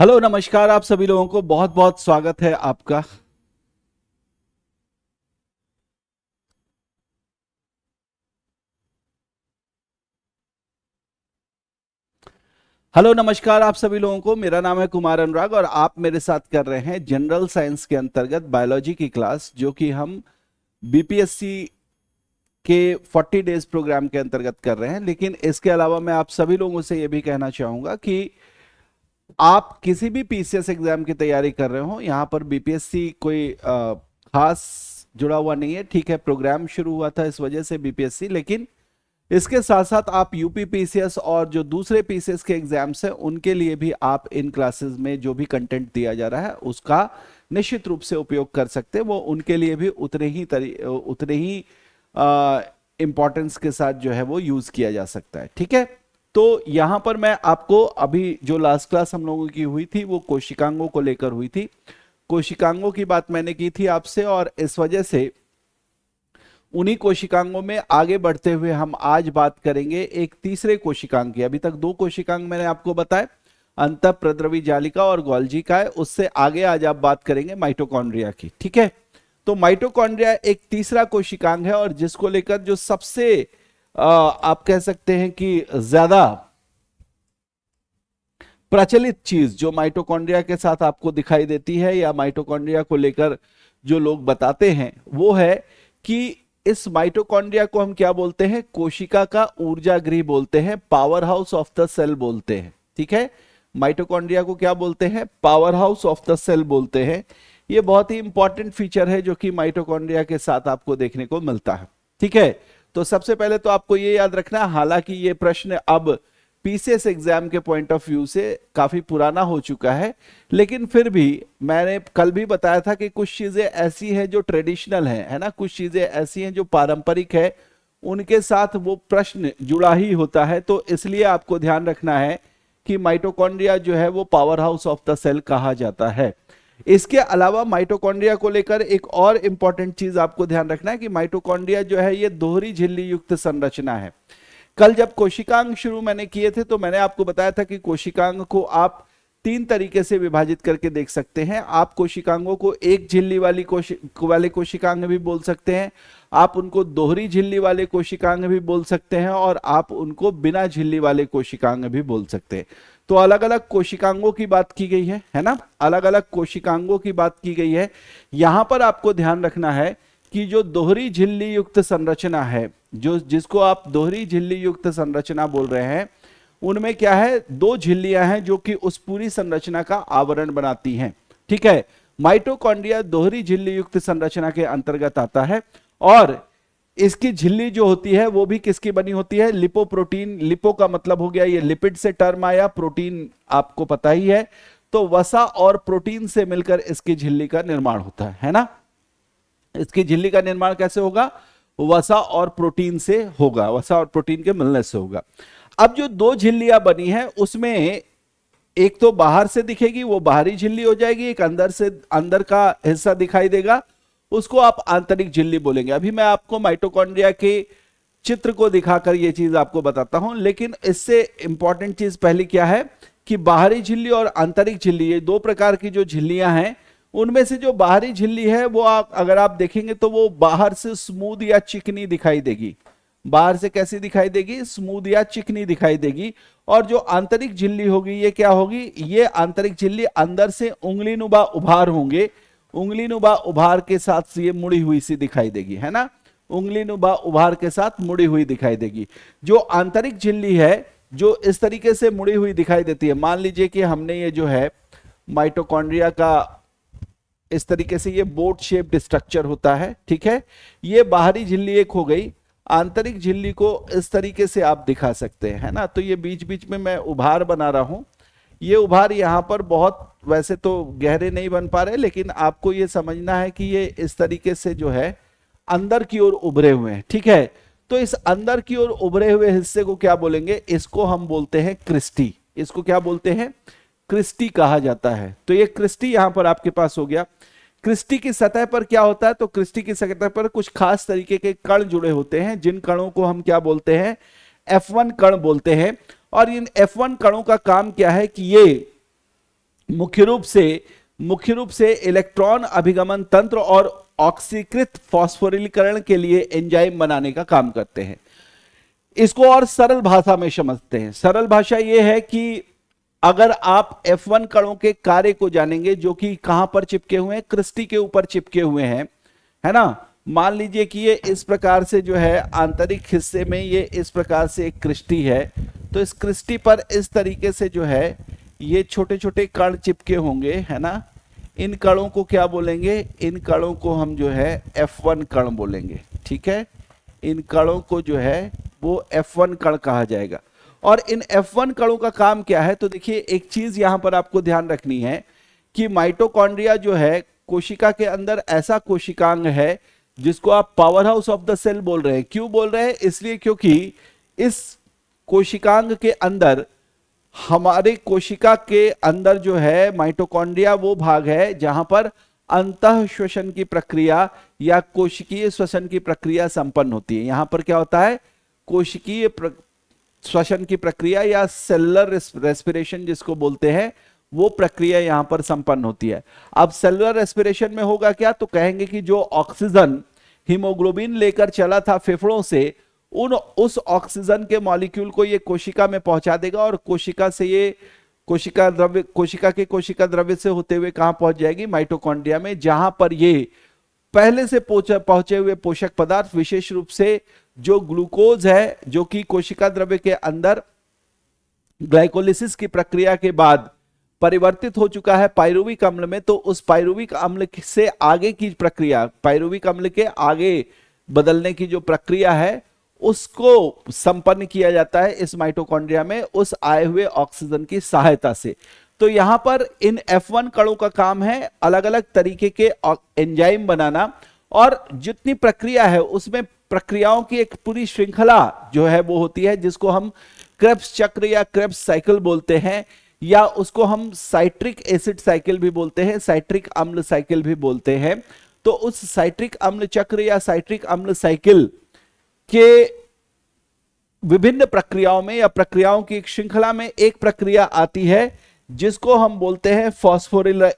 Hello नमस्कार। आप सभी लोगों को बहुत बहुत स्वागत है आपका। हेलो नमस्कार आप सभी लोगों को। मेरा नाम है कुमार अनुराग और आप मेरे साथ कर रहे हैं जनरल साइंस के अंतर्गत बायोलॉजी की क्लास, जो कि हम बीपीएससी के 40 डेज प्रोग्राम के अंतर्गत कर रहे हैं। लेकिन इसके अलावा मैं आप सभी लोगों से यह भी कहना चाहूंगा कि आप किसी भी पीसीएस एग्जाम की तैयारी कर रहे हो, यहाँ पर बीपीएससी कोई खास जुड़ा हुआ नहीं है। ठीक है, प्रोग्राम शुरू हुआ था इस वजह से बीपीएससी, लेकिन इसके साथ साथ आप यूपी पीसीएस और जो दूसरे पीसीएस के एग्जाम्स हैं उनके लिए भी आप इन क्लासेस में जो भी कंटेंट दिया जा रहा है उसका निश्चित रूप से उपयोग कर सकते हैं। वो उनके लिए भी उतने ही इंपॉर्टेंस के साथ जो है वो यूज किया जा सकता है। ठीक है, तो यहां पर मैं आपको अभी जो लास्ट क्लास हम लोगों की हुई थी वो कोशिकांगों को लेकर हुई थी। कोशिकांगों की बात मैंने की थी आपसे, और इस वजह से उन्हीं कोशिकांगों में आगे बढ़ते हुए हम आज बात करेंगे एक तीसरे कोशिकांग की। अभी तक दो कोशिकांग मैंने आपको बताए, अंतःप्रद्रवी जालिका और गोल्जी का है। उससे आगे आज आप बात करेंगे माइटोकॉन्ड्रिया की। ठीक है, तो माइटोकॉन्ड्रिया एक तीसरा कोशिकांग है और जिसको लेकर जो सबसे आप कह सकते हैं कि ज्यादा प्रचलित चीज जो माइटोकॉन्ड्रिया के साथ आपको दिखाई देती है या माइटोकॉन्ड्रिया को लेकर जो लोग बताते हैं वो है कि इस माइटोकॉन्ड्रिया को हम क्या बोलते हैं? कोशिका का ऊर्जा गृह बोलते हैं, powerhouse of the cell बोलते हैं। ठीक है, माइटोकॉन्ड्रिया को क्या बोलते हैं? Powerhouse of the cell बोलते हैं। ये बहुत ही इंपॉर्टेंट फीचर है जो कि माइटोकॉन्ड्रिया के साथ आपको देखने को मिलता है। ठीक है, तो सबसे पहले तो आपको ये याद रखना है, हालांकि ये प्रश्न अब पीसीएस एग्जाम के पॉइंट ऑफ व्यू से काफी पुराना हो चुका है, लेकिन फिर भी मैंने कल भी बताया था कि कुछ चीजें ऐसी हैं जो ट्रेडिशनल है ना, कुछ चीजें ऐसी हैं जो पारंपरिक है, उनके साथ वो प्रश्न जुड़ा ही होता है। तो इसलिए आपको ध्यान रखना है कि माइटोकॉन्ड्रिया जो है वो powerhouse of the cell कहा जाता है। इसके अलावा माइटोकॉन्ड्रिया को लेकर एक और इंपॉर्टेंट चीज आपको ध्यान रखना है कि माइटोकॉन्ड्रिया जो है ये दोहरी झिल्ली युक्त संरचना है। कल जब कोशिकांग शुरू मैंने किए थे तो मैंने आपको बताया था कि कोशिकांग को आप तीन तरीके से विभाजित करके देख सकते हैं। आप कोशिकांगों को एक झिल्ली वाले कोशिकांग भी बोल सकते हैं, आप उनको दोहरी झिल्ली वाले कोशिकांग भी बोल सकते हैं, और आप उनको बिना झिल्ली वाले कोशिकांग भी बोल सकते हैं। तो अलग अलग कोशिकांगों की बात की गई है ना, अलग अलग कोशिकांगों की बात की गई है। यहां पर आपको ध्यान रखना है कि जो दोहरी झिल्ली युक्त संरचना है, जो जिसको आप दोहरी झिल्ली युक्त संरचना बोल रहे हैं, उनमें क्या है? दो झिल्लियां हैं जो कि उस पूरी संरचना का आवरण बनाती हैं। ठीक है, माइटोकॉन्ड्रिया दोहरी झिल्ली युक्त संरचना के अंतर्गत आता है, और इसकी झिल्ली जो होती है वो भी किसकी बनी होती है? लिपोप्रोटीन। लिपो का मतलब हो गया, ये लिपिड से टर्म आया, प्रोटीन आपको पता ही है। तो वसा और प्रोटीन से मिलकर इसकी झिल्ली का निर्माण होता है ना। इसकी झिल्ली का निर्माण कैसे होगा? वसा और प्रोटीन से होगा, वसा और प्रोटीन के मिलने से होगा। अब जो दो झिल्लियां बनी है उसमें एक तो बाहर से दिखेगी, वो बाहरी झिल्ली हो जाएगी, एक अंदर का हिस्सा दिखाई देगा, उसको आप आंतरिक झिल्ली बोलेंगे। अभी मैं आपको माइटोकॉन्ड्रिया के चित्र को दिखाकर ये चीज आपको बताता हूं, लेकिन इससे इंपॉर्टेंट चीज पहली क्या है कि बाहरी झिल्ली और आंतरिक झिल्ली, ये दो प्रकार की जो झिल्लियां हैं, उनमें से जो बाहरी झिल्ली है वो अगर आप देखेंगे तो वो बाहर से स्मूथ या चिकनी दिखाई देगी। बाहर से कैसी दिखाई देगी? स्मूथ या चिकनी दिखाई देगी। और जो आंतरिक झिल्ली होगी ये क्या होगी? ये आंतरिक झिल्ली अंदर से उंगलीनुमा उभार होंगे, उंगलीनुमा उभार के साथ ये मुड़ी हुई सी दिखाई देगी, है ना, उंगलीनुमा उभार के साथ मुड़ी हुई दिखाई देगी। जो आंतरिक झिल्ली है जो इस तरीके से मुड़ी हुई दिखाई देती है, मान लीजिए कि हमने ये जो है माइटोकॉन्ड्रिया का इस तरीके से ये बोट शेप्ड स्ट्रक्चर होता है। ठीक है, ये बाहरी झिल्ली एक हो गई। आंतरिक झिल्ली को इस तरीके से आप दिखा सकते हैं, है ना। तो ये बीच बीच में मैं उभार बना रहा हूं, ये उभार यहां पर बहुत वैसे तो गहरे नहीं बन पा रहे, लेकिन आपको ये समझना है कि ये इस तरीके से जो है अंदर की ओर उभरे हुए हैं। ठीक है, तो इस अंदर की ओर उभरे हुए हिस्से को क्या बोलेंगे? इसको हम बोलते हैं क्रिस्टी। इसको क्या बोलते हैं? क्रिस्टी कहा जाता है। तो ये क्रिस्टी यहां पर आपके पास हो गया। क्रिस्टी की सतह पर क्या होता है? तो क्रिस्टी की सतह पर कुछ खास तरीके के कण जुड़े होते हैं, जिन कणों को हम क्या बोलते हैं? F1 कण बोलते हैं। और इन F1 कणों का काम क्या है कि ये मुख्य रूप से इलेक्ट्रॉन अभिगमन तंत्र और ऑक्सीकृत फॉस्फोरिलीकरण के लिए एंजाइम बनाने का काम करते हैं। इसको और सरल भाषा में समझते हैं। सरल भाषा यह है कि अगर आप F1 कणों के कार्य को जानेंगे, जो कि कहां पर चिपके हुए हैं, क्रिस्टी के ऊपर चिपके हुए हैं, है ना। मान लीजिए कि ये इस प्रकार से जो है आंतरिक हिस्से में ये इस प्रकार से एक क्रिस्टी है, तो इस क्रिस्टी पर इस तरीके से जो है ये छोटे छोटे कण चिपके होंगे, है ना। इन कणों को क्या बोलेंगे? इन कणों को हम जो है F1 कण बोलेंगे, ठीक है। इन कणों को जो है वो F1 कण कहा जाएगा। और इन F1 कणों का काम क्या है? तो देखिए एक चीज यहां पर आपको ध्यान रखनी है कि माइटोकॉन्ड्रिया जो है कोशिका के अंदर ऐसा कोशिकांग है जिसको आप powerhouse of the cell बोल रहे हैं। क्यों बोल रहे हैं? इसलिए क्योंकि इस कोशिकांग के अंदर, हमारे कोशिका के अंदर जो है माइटोकॉन्ड्रिया वो भाग है जहां पर अंतः श्वसन की प्रक्रिया या कोशिकीय श्वसन की प्रक्रिया संपन्न होती है। यहां पर क्या होता है? कोशिकीय श्वसन की प्रक्रिया या सेलुलर रेस्पिरेशन जिसको बोलते हैं, वो प्रक्रिया यहां पर संपन्न होती है। अब सेलुलर रेस्पिरेशन में होगा क्या? तो कहेंगे कि जो ऑक्सीजन हीमोग्लोबिन लेकर चला था फेफड़ों से, उस ऑक्सीजन के मॉलिक्यूल को ये कोशिका में पहुंचा देगा और कोशिका से ये कोशिका द्रव्य से होते हुए कहां पहुंच जाएगी? माइटोकॉन्ड्रिया में, जहां पर ये पहले से पहुंचे हुए पोषक पदार्थ, विशेष रूप से जो ग्लूकोज है, जो कि कोशिका द्रव्य के अंदर ग्लाइकोलिसिस की प्रक्रिया के बाद परिवर्तित हो चुका है पाइरुविक अम्ल में, तो उस पाइरुविक अम्ल से आगे की प्रक्रिया, पाइरुविक अम्ल के आगे बदलने की जो प्रक्रिया है, उसको संपन्न किया जाता है इस माइटोकॉन्ड्रिया में उस आए हुए ऑक्सीजन की सहायता से। तो यहां पर इन F1 कणों का काम है अलग अलग तरीके के एंजाइम बनाना, और जितनी प्रक्रिया है उसमें प्रक्रियाओं की एक पूरी श्रृंखला जो है वो होती है, जिसको हम क्रेब्स चक्र या क्रेब्स साइकिल बोलते हैं, या उसको हम साइट्रिक एसिड साइकिल भी बोलते हैं, साइट्रिक अम्ल साइकिल भी बोलते हैं। तो उस साइट्रिक अम्ल चक्र या साइट्रिक अम्ल साइकिल के विभिन्न प्रक्रियाओं में या प्रक्रियाओं की एक श्रृंखला में एक प्रक्रिया आती है जिसको हम बोलते हैं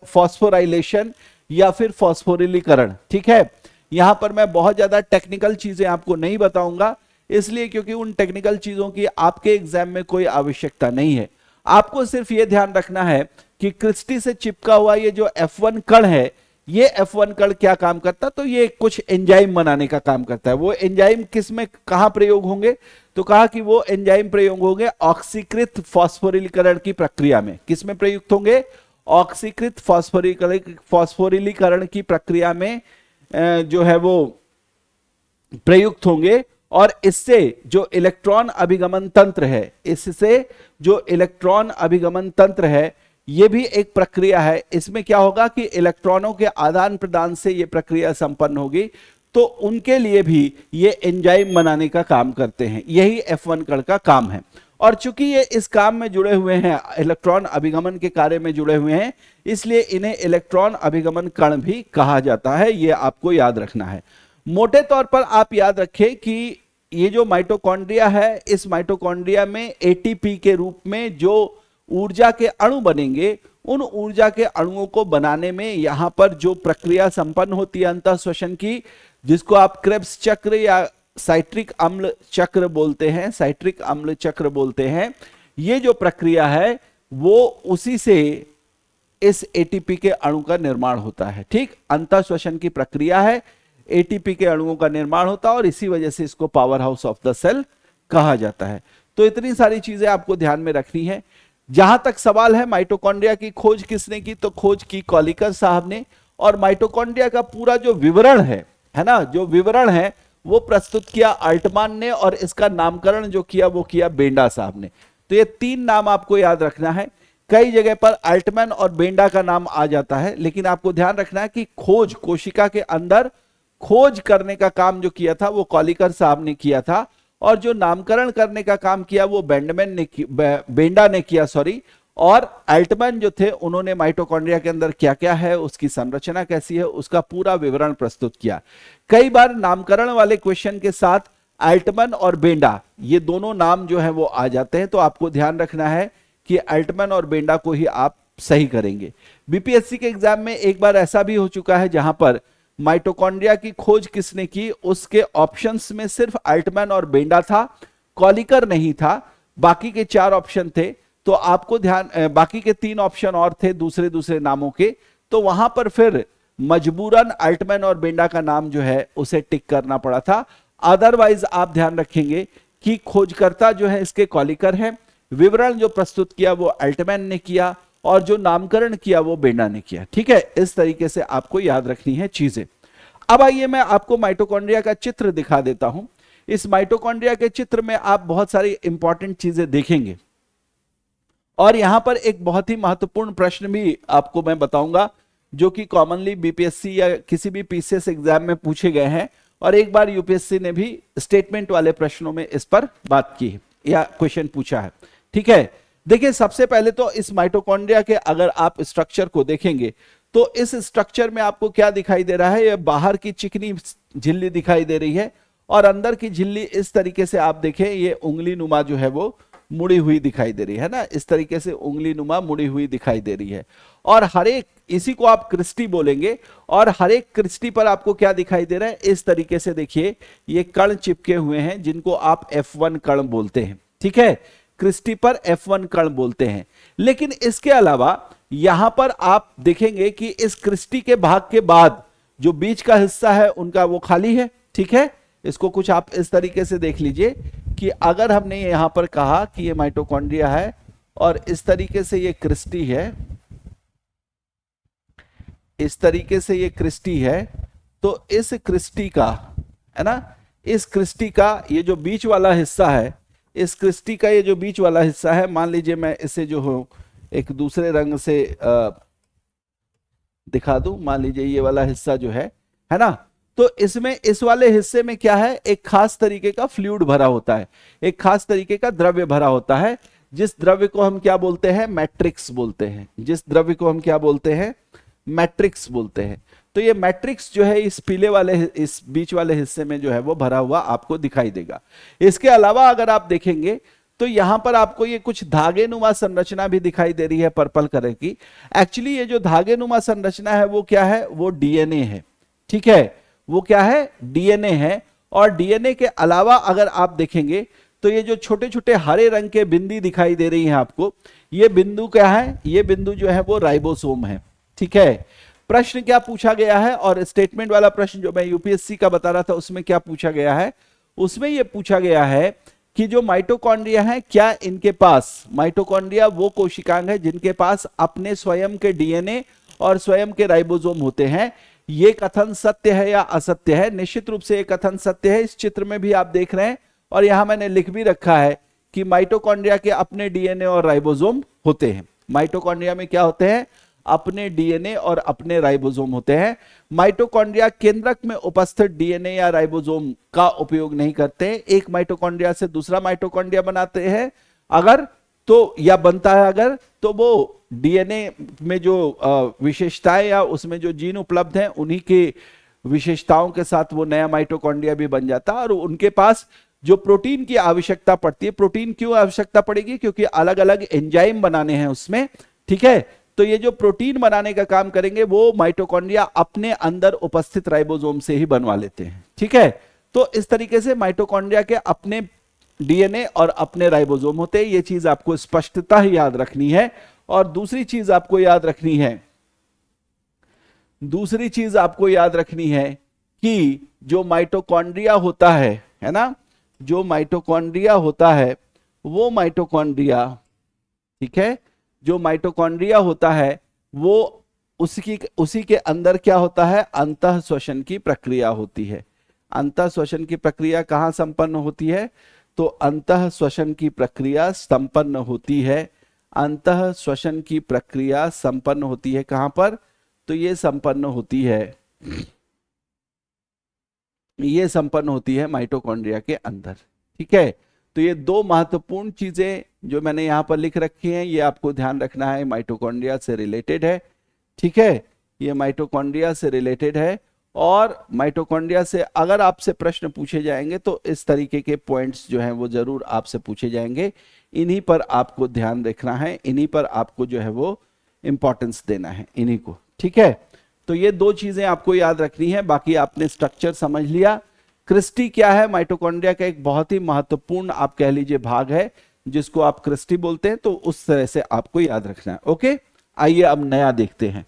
फॉस्फोराइलेशन या फिर फॉस्फोरिलीकरण, ठीक है। यहां पर मैं बहुत ज्यादा टेक्निकल चीजें आपको नहीं बताऊंगा, इसलिए क्योंकि उन टेक्निकल चीजों की आपके एग्जाम में कोई आवश्यकता नहीं है। आपको सिर्फ यह ध्यान रखना है कि क्रिस्टी से चिपका हुआ ये जो F1 कण है, ये F1 कण क्या काम करता? तो ये कुछ एंजाइम बनाने का काम करता है। वो एंजाइम किस में कहां प्रयोग होंगे? तो कहा कि वो एंजाइम प्रयोग होंगे ऑक्सीकृत फॉस्फोरिलीकरण की प्रक्रिया में। किस में प्रयुक्त होंगे? ऑक्सीकृत फॉस्फोरिलीकरण की प्रक्रिया में जो है वो प्रयुक्त होंगे। और इससे जो इलेक्ट्रॉन अभिगमन तंत्र है, इससे जो इलेक्ट्रॉन अभिगमन तंत्र है, यह भी एक प्रक्रिया है। इसमें क्या होगा कि इलेक्ट्रॉनों के आदान प्रदान से यह प्रक्रिया संपन्न होगी, तो उनके लिए भी ये एंजाइम बनाने का काम करते हैं। यही F1 कण का काम है। और चूंकि ये इस काम में जुड़े हुए हैं, इलेक्ट्रॉन अभिगमन के कार्य में जुड़े हुए हैं, इसलिए इन्हें इलेक्ट्रॉन अभिगमन कण भी कहा जाता है। ये आपको याद रखना है। मोटे तौर पर आप याद रखें कि ये जो माइटोकॉन्ड्रिया है, इस माइटोकॉन्ड्रिया में एटीपी के रूप में जो ऊर्जा के अणु बनेंगे, उन ऊर्जा के अणुओं को बनाने में यहां पर जो प्रक्रिया संपन्न होती है अंतः श्वसन की, जिसको आप क्रेब्स चक्र या साइट्रिक अम्ल चक्र बोलते हैं, साइट्रिक अम्ल चक्र बोलते हैं, ये जो प्रक्रिया है वो उसी से इस एटीपी के अणु का निर्माण होता है। ठीक, अंतः श्वसन की प्रक्रिया है, एटीपी के अणुओं का निर्माण होता है और इसी वजह से इसको powerhouse of the cell कहा जाता है। तो इतनी सारी चीजें आपको ध्यान में रखनी है। जहां तक सवाल है माइटोकॉन्ड्रिया की खोज किसने की, तो खोज की कॉलिकर साहब ने। और माइटोकॉन्ड्रिया का पूरा जो विवरण है ना, जो विवरण है वो प्रस्तुत किया अल्टमान ने, और इसका नामकरण जो किया वो किया बेंडा साहब ने। तो ये तीन नाम आपको याद रखना है। कई जगह पर अल्टमैन और बेंडा का नाम आ जाता है, लेकिन आपको ध्यान रखना है कि खोज, कोशिका के अंदर खोज करने का काम जो किया था वो कॉलिकर साहब ने किया था, और जो नामकरण करने का काम किया वो बेंडा ने किया, सॉरी। और अल्टमैन जो थे उन्होंने माइटोकॉन्ड्रिया के अंदर क्या क्या है, उसकी संरचना कैसी है, उसका पूरा विवरण प्रस्तुत किया। कई बार नामकरण वाले क्वेश्चन के साथ अल्टमैन और बेंडा, ये दोनों नाम जो है वो आ जाते हैं, तो आपको ध्यान रखना है कि अल्टमैन और बेंडा को ही आप सही करेंगे। बीपीएससी के एग्जाम में एक बार ऐसा भी हो चुका है जहां पर माइटोकॉन्ड्रिया की खोज किसने की, उसके ऑप्शंस में सिर्फ अल्टमैन और बेंडा था, कॉलिकर नहीं था, बाकी के 4 ऑप्शन थे। तो आपको ध्यान, बाकी के 3 ऑप्शन और थे दूसरे दूसरे नामों के, तो वहां पर फिर मजबूरन अल्टमैन और बेंडा का नाम जो है उसे टिक करना पड़ा था। अदरवाइज आप ध्यान रखेंगे कि खोजकर्ता जो है इसके कॉलिकर है, विवरण जो प्रस्तुत किया वो अल्टमैन ने किया और जो नामकरण किया वो बेंडा ने किया। ठीक है, इस तरीके से आपको याद रखनी है चीजें। अब आइए मैं आपको माइटोकॉन्ड्रिया का चित्र दिखा देता हूं। इस माइटोकॉन्ड्रिया के चित्र में आप बहुत सारी इंपॉर्टेंट चीजें देखेंगे और यहां पर एक बहुत ही महत्वपूर्ण प्रश्न भी आपको मैं बताऊंगा जो कि कॉमनली बीपीएससी या किसी भी पीसीएस एग्जाम में पूछे गए हैं और एक बार यूपीएससी ने भी स्टेटमेंट वाले प्रश्नों में इस पर बात की है या क्वेश्चन पूछा है। ठीक है, देखिए सबसे पहले तो इस माइटोकॉन्ड्रिया के अगर आप स्ट्रक्चर को देखेंगे तो इस स्ट्रक्चर में आपको क्या दिखाई दे रहा है, ये बाहर की चिकनी झिल्ली दिखाई दे रही है और अंदर की झिल्ली इस तरीके से आप देखें, ये उंगली नुमा जो है वो मुड़ी हुई दिखाई दे रही है ना, इस तरीके से उंगली नुमा मुड़ी हुई दिखाई दे रही है। और हर एक, इसी को आप क्रिस्टी बोलेंगे, और हर एक क्रिस्टी पर आपको क्या दिखाई दे रहा है, इस तरीके से देखिए ये कण चिपके हुए हैं जिनको आप F1 कण बोलते हैं। ठीक है, क्रिस्टी पर F1 कण बोलते हैं। लेकिन इसके अलावा यहां पर आप देखेंगे कि इस क्रिस्टी के भाग के बाद जो बीच का हिस्सा है उनका वो खाली है। ठीक है, इसको कुछ आप इस तरीके से देख लीजिए कि अगर हमने यहां पर कहा कि ये माइटोकॉन्ड्रिया है और इस तरीके से ये क्रिस्टी है, इस तरीके से ये क्रिस्टी है, तो इस क्रिस्टी का, है ना, इस क्रिस्टी का ये जो बीच वाला हिस्सा है, इस क्रिस्टी का ये जो बीच वाला हिस्सा है, मान लीजिए मैं इसे जो हो एक दूसरे रंग से दिखा दूं, मान लीजिए ये वाला हिस्सा जो है ना, तो इसमें इस वाले हिस्से में क्या है, एक खास तरीके का फ्लूइड भरा होता है, एक खास तरीके का द्रव्य भरा होता है, जिस द्रव्य को हम क्या बोलते हैं, मैट्रिक्स बोलते हैं। जिस द्रव्य को हम क्या बोलते हैं, मैट्रिक्स बोलते हैं। तो ये मैट्रिक्स जो है इस पीले वाले, इस बीच वाले हिस्से में जो है वो भरा हुआ आपको दिखाई देगा। इसके अलावा अगर आप देखेंगे तो यहां पर आपको ये कुछ धागे नुमा संरचना भी दिखाई दे रही है पर्पल कलर की। एक्चुअली ये जो धागे नुमा संरचना है वो क्या है, वो डीएनए है। ठीक है, वो क्या है, डीएनए है। और डीएनए के अलावा अगर आप देखेंगे तो ये जो छोटे छोटे हरे रंग के बिंदी दिखाई दे रही हैं आपको, ये बिंदु क्या है, ये बिंदु जो है वो राइबोसोम है। ठीक है, प्रश्न क्या पूछा गया है, और स्टेटमेंट वाला प्रश्न जो मैं यूपीएससी का बता रहा था उसमें क्या पूछा गया है, उसमें यह पूछा गया है कि जो माइटोकॉन्ड्रिया है, क्या इनके पास, माइटोकॉन्ड्रिया वो कोशिकांग है जिनके पास अपने स्वयं के डीएनए और स्वयं के राइबोसोम होते हैं। ये कथन सत्य है या असत्य है? निश्चित रूप से ये कथन सत्य है। इस चित्र में भी आप देख रहे हैं और यहां मैंने लिख भी रखा है कि माइटोकॉन्ड्रिया के अपने डीएनए और राइबोसोम होते हैं। माइटोकॉन्ड्रिया में क्या होते हैं, अपने डीएनए और अपने राइबोसोम होते हैं। माइटोकॉन्ड्रिया केंद्रक में उपस्थित डीएनए या राइबोसोम का उपयोग नहीं करते हैं। एक माइटोकॉन्ड्रिया से दूसरा माइटोकॉन्ड्रिया बनाते हैं अगर तो, या बनता है अगर, तो वो डीएनए में जो विशेषताएं या उसमें जो जीन उपलब्ध हैं उन्हीं के विशेषताओं के साथ वो नया माइटोकॉन्ड्रिया भी बन जाता है। और उनके पास जो प्रोटीन की आवश्यकता पड़ती है, प्रोटीन क्यों आवश्यकता पड़ेगी, क्योंकि अलग अलग एंजाइम बनाने हैं उसमें। ठीक है, तो ये जो प्रोटीन बनाने का काम करेंगे वो माइटोकॉन्ड्रिया अपने अंदर उपस्थित राइबोसोम से ही बनवा लेते हैं। ठीक है, तो इस तरीके से माइटोकॉन्ड्रिया के अपने डीएनए और अपने राइबोसोम होते हैं। ये चीज आपको स्पष्टता ही याद रखनी है। और दूसरी चीज आपको याद रखनी है, दूसरी चीज आपको याद रखनी है कि जो माइटोकॉन्ड्रिया होता है ना, जो माइटोकॉन्ड्रिया होता है वो माइटोकॉन्ड्रिया, ठीक है, जो माइटोकॉन्ड्रिया होता है वो उसी के अंदर क्या होता है, अंतः श्वसन की प्रक्रिया होती है। अंतः श्वसन की प्रक्रिया कहां संपन्न होती है, तो अंतः श्वसन की प्रक्रिया संपन्न होती है, अंतः श्वसन की प्रक्रिया संपन्न होती है कहां पर, तो ये संपन्न होती है, ये संपन्न होती है माइटोकॉन्ड्रिया के अंदर। ठीक है, तो ये दो महत्वपूर्ण चीजें जो मैंने यहां पर लिख रखी हैं ये आपको ध्यान रखना है, माइटोकॉन्ड्रिया से रिलेटेड है। ठीक है, ये माइटोकॉन्ड्रिया से रिलेटेड है। और माइटोकॉन्ड्रिया से अगर आपसे प्रश्न पूछे जाएंगे तो इस तरीके के पॉइंट्स जो हैं वो जरूर आपसे पूछे जाएंगे। इन्हीं पर आपको ध्यान रखना है, इन्हीं पर आपको जो है वो इंपॉर्टेंस देना है इन्हीं को, ठीक है। तो ये दो चीजें आपको याद रखनी है, बाकी आपने स्ट्रक्चर समझ लिया। क्रिस्टी क्या है? माइटोकॉन्ड्रिया का एक बहुत ही महत्वपूर्ण आप कह लीजिए भाग है, जिसको आप क्रिस्टी बोलते हैं, तो उस तरह से आपको याद रखना है। ओके, आइए अब नया देखते हैं।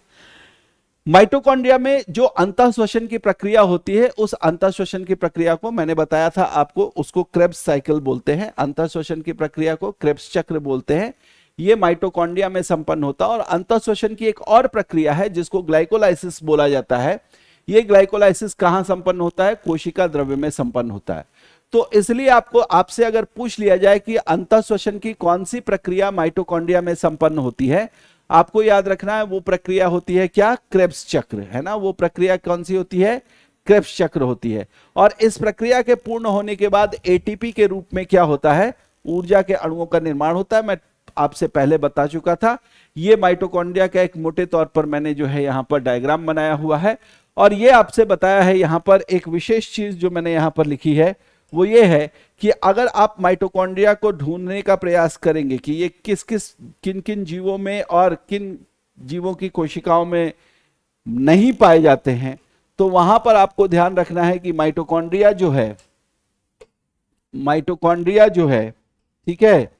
माइटोकॉन्ड्रिया में जो अंतःश्वसन की प्रक्रिया होती है, उस अंतःश्वसन की प्रक्रिया को मैंने बताया था आपको, उसको क्रेब्स साइकिल बोलते हैं। अंतःश्वसन की प्रक्रिया को क्रेब्स चक्र बोलते हैं। ये माइटोकॉन्ड्रिया में संपन्न होता है। और अंतःश्वसन की एक और प्रक्रिया है जिसको ग्लाइकोलाइसिस बोला जाता है। ये ग्लाइकोलाइसिस कहां संपन्न होता है? कोशिका द्रव्य में संपन्न होता है। तो इसलिए आपसे अगर पूछ लिया जाए कि अंतःश्वसन की कौन सी प्रक्रिया माइटोकॉन्ड्रिया में संपन्न होती है, आपको याद रखना है वो प्रक्रिया होती है क्या? क्रेब्स चक्र, है ना। वो प्रक्रिया कौन सी होती है? क्रेब्स चक्र होती है। और इस प्रक्रिया के पूर्ण होने के बाद एटीपी के रूप में क्या होता है? ऊर्जा के अणुओं का निर्माण होता है। मैं आपसे पहले बता चुका था। ये माइटोकॉन्ड्रिया का एक मोटे तौर पर मैंने जो है यहां पर डायग्राम बनाया हुआ है। और ये आपसे बताया है यहां पर एक विशेष चीज जो मैंने यहां पर लिखी है, वो ये है कि अगर आप माइटोकॉन्ड्रिया को ढूंढने का प्रयास करेंगे कि ये किन किन जीवों में और किन जीवों की कोशिकाओं में नहीं पाए जाते हैं, तो वहां पर आपको ध्यान रखना है कि माइटोकॉन्ड्रिया जो है, ठीक है,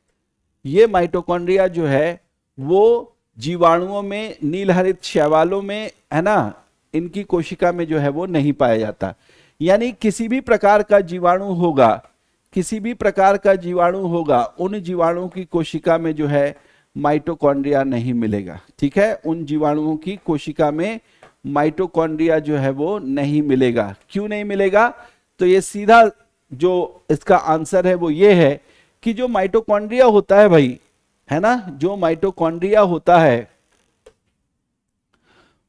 ये माइटोकॉन्ड्रिया जो है वो जीवाणुओं में, नीलहरित शैवालों में, है ना, इनकी कोशिका में जो है वो नहीं पाया जाता। यानी किसी भी प्रकार का जीवाणु होगा, उन जीवाणुओं की कोशिका में जो है माइटोकॉन्ड्रिया नहीं मिलेगा, ठीक है। उन जीवाणुओं की कोशिका में माइटोकॉन्ड्रिया जो है वो नहीं मिलेगा। क्यों नहीं मिलेगा? तो ये सीधा जो इसका आंसर है वो ये है कि जो माइटोकॉन्ड्रिया होता है भाई, है ना, जो माइटोकॉन्ड्रिया होता है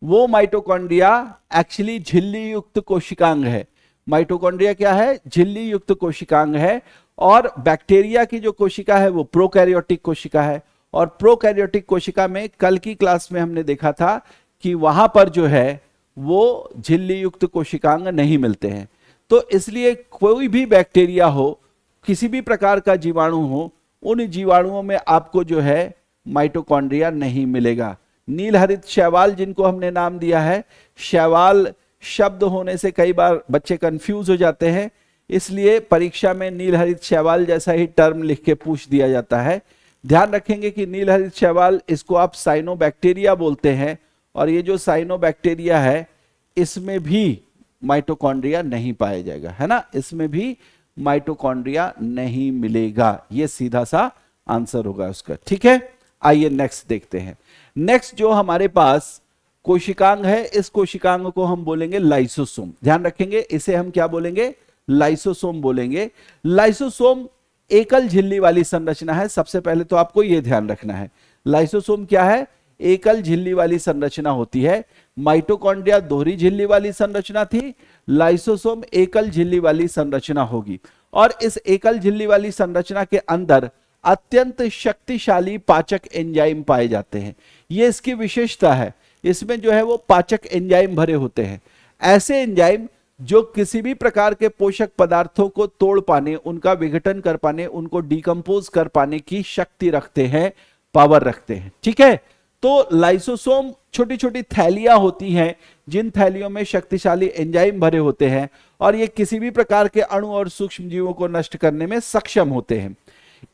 वो माइटोकॉन्ड्रिया एक्चुअली झिल्ली युक्त कोशिकांग है। माइटोकॉन्ड्रिया क्या है? झिल्ली युक्त कोशिकांग है। और बैक्टीरिया की जो कोशिका है वो प्रोकैरियोटिक कोशिका है। और प्रोकैरियोटिक कोशिका में कल की क्लास में हमने देखा था कि वहां पर जो है वो झिल्ली युक्त कोशिकांग नहीं मिलते हैं। तो इसलिए कोई भी बैक्टीरिया हो, किसी भी प्रकार का जीवाणु हो, उन जीवाणुओं में आपको जो है माइटोकॉन्ड्रिया नहीं मिलेगा। नीलहरित शैवाल जिनको हमने नाम दिया है, शैवाल शब्द होने से कई बार बच्चे कंफ्यूज हो जाते हैं, इसलिए परीक्षा में नीलहरित शैवाल जैसा ही टर्म लिख के पूछ दिया जाता है। ध्यान रखेंगे कि नीलहरित शैवाल, इसको आप साइनोबैक्टीरिया बोलते हैं। और ये जो साइनोबैक्टीरिया है इसमें भी माइटोकॉन्ड्रिया नहीं पाया जाएगा, है ना, इसमें भी माइटोकॉन्ड्रिया नहीं मिलेगा। ये सीधा सा आंसर होगा उसका, ठीक है। आइए नेक्स्ट देखते हैं। नेक्स्ट जो हमारे पास कोशिकांग है, इस कोशिकांग को हम बोलेंगे लाइसोसोम। ध्यान रखेंगे, इसे हम क्या बोलेंगे? लाइसोसोम बोलेंगे। लाइसोसोम एकल झिल्ली वाली संरचना है। सबसे पहले तो आपको यह ध्यान रखना है, लाइसोसोम क्या है? एकल झिल्ली वाली संरचना होती है। माइटोकॉन्ड्रिया दोहरी झिल्ली वाली संरचना थी, लाइसोसोम एकल झिल्ली वाली संरचना होगी। और इस एकल झिल्ली वाली संरचना के अंदर अत्यंत शक्तिशाली पाचक एंजाइम पाए जाते हैं। यह इसकी विशेषता है। इसमें जो है वो पाचक एंजाइम भरे होते हैं, ऐसे एंजाइम जो किसी भी प्रकार के पोषक पदार्थों को तोड़ पाने, उनका विघटन कर पाने, उनको डिकम्पोज कर पाने की शक्ति रखते हैं, पावर रखते हैं, ठीक है। तो लाइसोसोम छोटी छोटी थैलियां होती हैं, जिन थैलियों में शक्तिशाली एंजाइम भरे होते हैं और ये किसी भी प्रकार के अणु और सूक्ष्म जीवों को नष्ट करने में सक्षम होते हैं।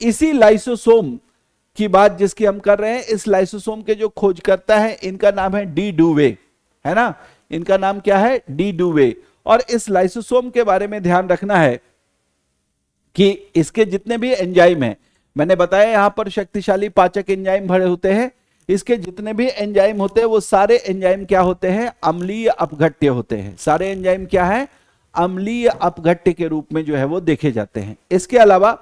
इसी लाइसोसोम की बात जिसकी हम कर रहे हैं, इस लाइसोसोम के जो खोजकर्ता है इनका नाम है डी डुवे, है ना, इनका नाम क्या है? डी डुवे। और इस लाइसोसोम के बारे में ध्यान रखना है कि इसके जितने भी एंजाइम हैं, मैंने बताया यहां पर शक्तिशाली पाचक एंजाइम भरे होते हैं, इसके जितने भी एंजाइम होते हैं वो सारे एंजाइम क्या होते हैं? अम्लीय अपघट्य होते हैं। सारे एंजाइम क्या है? अम्लीय अपघट्य के रूप में जो है वो देखे जाते हैं। इसके अलावा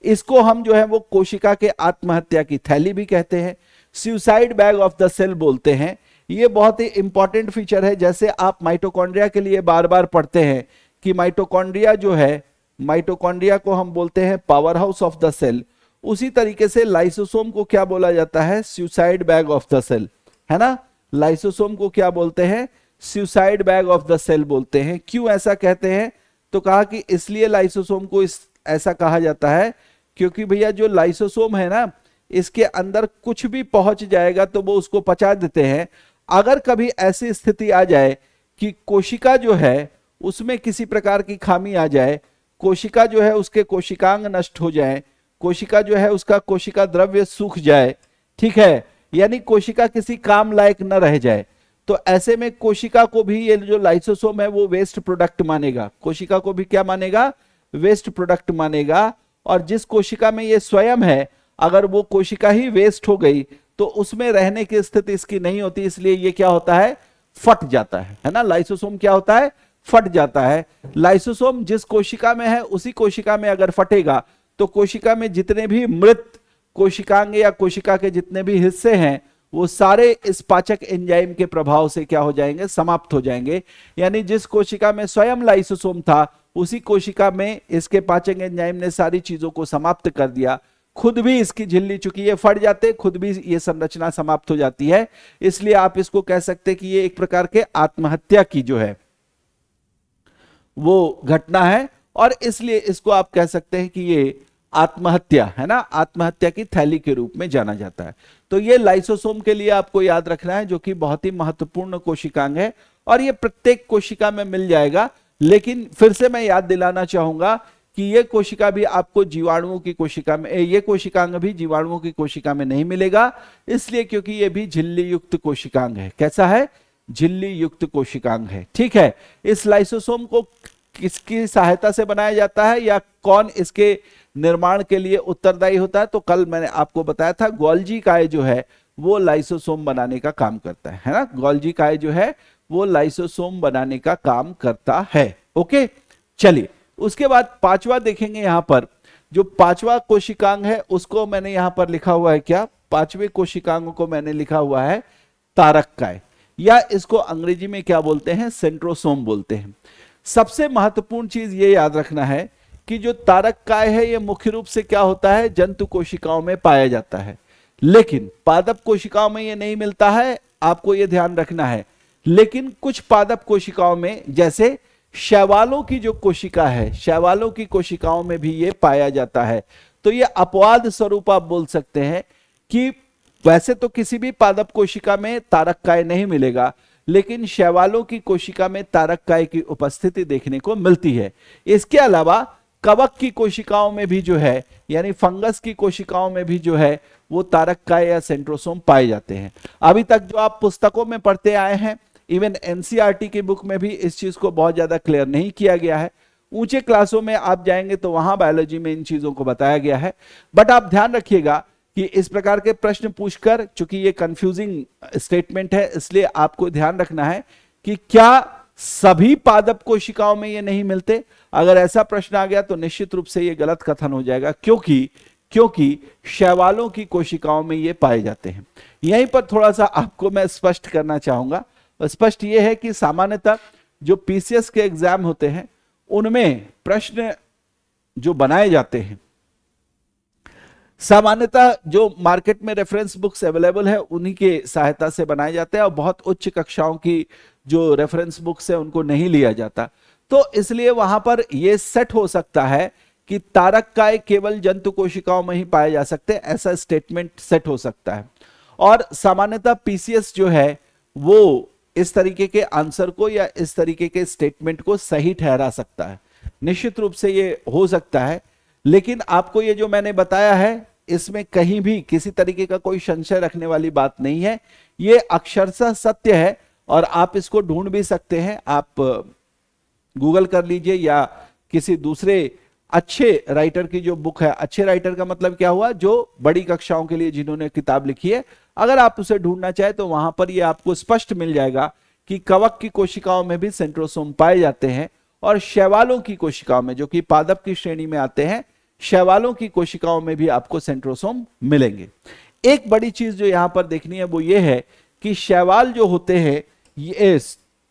इसको हम जो है वो कोशिका के आत्महत्या की थैली भी कहते हैं, suicide bag of the cell बोलते हैं। ये बहुत ही इंपॉर्टेंट फीचर है। जैसे आप माइटोकॉन्ड्रिया के लिए बार बार पढ़ते हैं कि माइटोकॉन्ड्रिया जो है, माइटोकॉन्ड्रिया को हम बोलते हैं powerhouse of the cell, उसी तरीके से लाइसोसोम को क्या बोला जाता है? Suicide bag of the cell, है ना। लाइसोसोम को क्या बोलते हैं? Suicide bag of the cell बोलते हैं। क्यों ऐसा कहते हैं? तो कहा कि इसलिए लाइसोसोम को ऐसा कहा जाता है क्योंकि भैया जो लाइसोसोम है ना, इसके अंदर कुछ भी पहुंच जाएगा तो वो उसको पचा देते हैं। अगर कभी ऐसी स्थिति आ जाए कि कोशिका जो है उसमें किसी प्रकार की खामी आ जाए, कोशिका जो है उसके कोशिकांग नष्ट हो जाए, कोशिका जो है उसका कोशिका द्रव्य सूख जाए, ठीक है, यानी कोशिका किसी काम लायक न रह जाए, तो ऐसे में कोशिका को भी ये जो लाइसोसोम है वो वेस्ट प्रोडक्ट मानेगा, कोशिका को भी क्या मानेगा, वेस्ट प्रोडक्ट मानेगा। और जिस कोशिका में ये स्वयं है, अगर वो कोशिका ही वेस्ट हो गई तो उसमें रहने की स्थिति इसकी नहीं होती, इसलिए ये क्या होता है, फट जाता है ना। लाइसोसोम क्या होता है, फट जाता है। लाइसोसोम जिस कोशिका में है उसी कोशिका में अगर फटेगा तो कोशिका में जितने भी मृत कोशिकांग या कोशिका के जितने भी हिस्से हैं वो सारे इस पाचक एंजाइम के प्रभाव से क्या हो जाएंगे, समाप्त हो जाएंगे। यानी जिस कोशिका में स्वयं लाइसोसोम था उसी कोशिका में इसके पाचक एंजाइम ने सारी चीजों को समाप्त कर दिया, खुद भी इसकी झिल्ली, चूंकि ये फट जाते, खुद भी ये संरचना समाप्त हो जाती है। इसलिए आप इसको कह सकते हैं कि ये एक प्रकार के आत्महत्या की जो है वो घटना है, और इसलिए इसको आप कह सकते हैं कि ये आत्महत्या है ना, आत्महत्या की थैली के रूप में जाना जाता है। तो ये लाइसोसोम के लिए आपको याद रखना है, जो कि बहुत ही महत्वपूर्ण कोशिकांग है और ये प्रत्येक कोशिका में मिल जाएगा। लेकिन फिर से मैं याद दिलाना चाहूंगा कि ये कोशिका भी आपको जीवाणुओं की कोशिका में, ये कोशिकांग भी जीवाणुओं की कोशिका में नहीं मिलेगा, इसलिए क्योंकि ये भी झिल्ली युक्त कोशिकांग है। कैसा है, झिल्ली युक्त कोशिकांग है, ठीक है। इस लाइसोसोम को किसकी सहायता से बनाया जाता है या कौन इसके निर्माण के लिए उत्तरदायी होता है, तो कल मैंने आपको बताया था गोल्जी काय जो है वो लाइसोसोम बनाने का काम करता है ना, गोल्जी काय जो है वो लाइसोसोम बनाने का काम करता है। ओके, चलिए उसके बाद पांचवा देखेंगे। यहां पर जो पांचवा कोशिकांग है उसको मैंने यहां पर लिखा हुआ है, क्या, पांचवे कोशिकांग को मैंने लिखा हुआ है तारक काय, या इसको अंग्रेजी में क्या बोलते हैं, सेंट्रोसोम बोलते हैं। सबसे महत्वपूर्ण चीज ये याद रखना है कि जो तारक काय है ये मुख्य रूप से क्या होता है, जंतु कोशिकाओं में पाया जाता है, लेकिन पादप कोशिकाओं में ये नहीं मिलता है, आपको ये ध्यान रखना है। लेकिन कुछ पादप कोशिकाओं में, जैसे शैवालों की जो कोशिका है, शैवालों की कोशिकाओं में भी ये पाया जाता है। तो ये अपवाद स्वरूप आप बोल सकते हैं कि वैसे तो किसी भी पादप कोशिका में तारक काय नहीं मिलेगा, लेकिन शैवालों की कोशिका में तारक काय की उपस्थिति देखने को मिलती है। इसके अलावा कवक की कोशिकाओं में भी जो है, यानी फंगस की कोशिकाओं में भी जो है वो तारक काय या सेंट्रोसोम पाए जाते हैं। अभी तक जो आप पुस्तकों में पढ़ते आए हैं, इवन एनसीईआरटी की बुक में भी इस चीज को बहुत ज्यादा क्लियर नहीं किया गया है। ऊंचे क्लासों में आप जाएंगे तो वहां बायोलॉजी में इन चीजों को बताया गया है। बट आप ध्यान रखिएगा कि इस प्रकार के प्रश्न पूछकर, चूंकि ये कंफ्यूजिंग स्टेटमेंट है, इसलिए आपको ध्यान रखना है कि क्या सभी पादप कोशिकाओं में ये नहीं मिलते। अगर ऐसा प्रश्न आ गया तो निश्चित रूप से ये गलत कथन हो जाएगा, क्योंकि शैवालों की कोशिकाओं में ये पाए जाते हैं। यहीं पर थोड़ा सा आपको मैं स्पष्ट करना चाहूंगा। स्पष्ट ये है कि सामान्यतः जो पीसीएस के एग्जाम होते हैं उनमें प्रश्न जो बनाए जाते हैं, सामान्यतः जो मार्केट में रेफरेंस बुक्स अवेलेबल है उन्हीं के सहायता से बनाए जाते हैं, और बहुत उच्च कक्षाओं की जो रेफरेंस बुक्स है उनको नहीं लिया जाता। तो इसलिए वहां पर यह सेट हो सकता है कि तारक काय केवल जंतु कोशिकाओं में ही पाए जा सकते हैं, ऐसा स्टेटमेंट सेट हो सकता है। और सामान्यतः पीसीएस जो है वो इस तरीके के आंसर को या इस तरीके के स्टेटमेंट को सही ठहरा सकता है, निश्चित रूप से ये हो सकता है। लेकिन आपको ये जो मैंने बताया है इसमें कहीं भी किसी तरीके का कोई संशय रखने वाली बात नहीं है, ये अक्षरशः सत्य है और आप इसको ढूंढ भी सकते हैं। आप गूगल कर लीजिए या किसी दूसरे अच्छे राइटर की जो बुक है, अच्छे राइटर का मतलब क्या हुआ, जो बड़ी कक्षाओं के लिए जिन्होंने किताब लिखी है, अगर आप उसे ढूंढना चाहे तो वहां पर ये आपको स्पष्ट मिल जाएगा कि कवक की कोशिकाओं में भी सेंट्रोसोम पाए जाते हैं, और शैवालों की कोशिकाओं में, जो कि पादप की श्रेणी में आते हैं, शैवालों की कोशिकाओं में भी आपको सेंट्रोसोम मिलेंगे। एक बड़ी चीज जो यहां पर देखनी है वो ये है कि शैवाल जो होते हैं, ये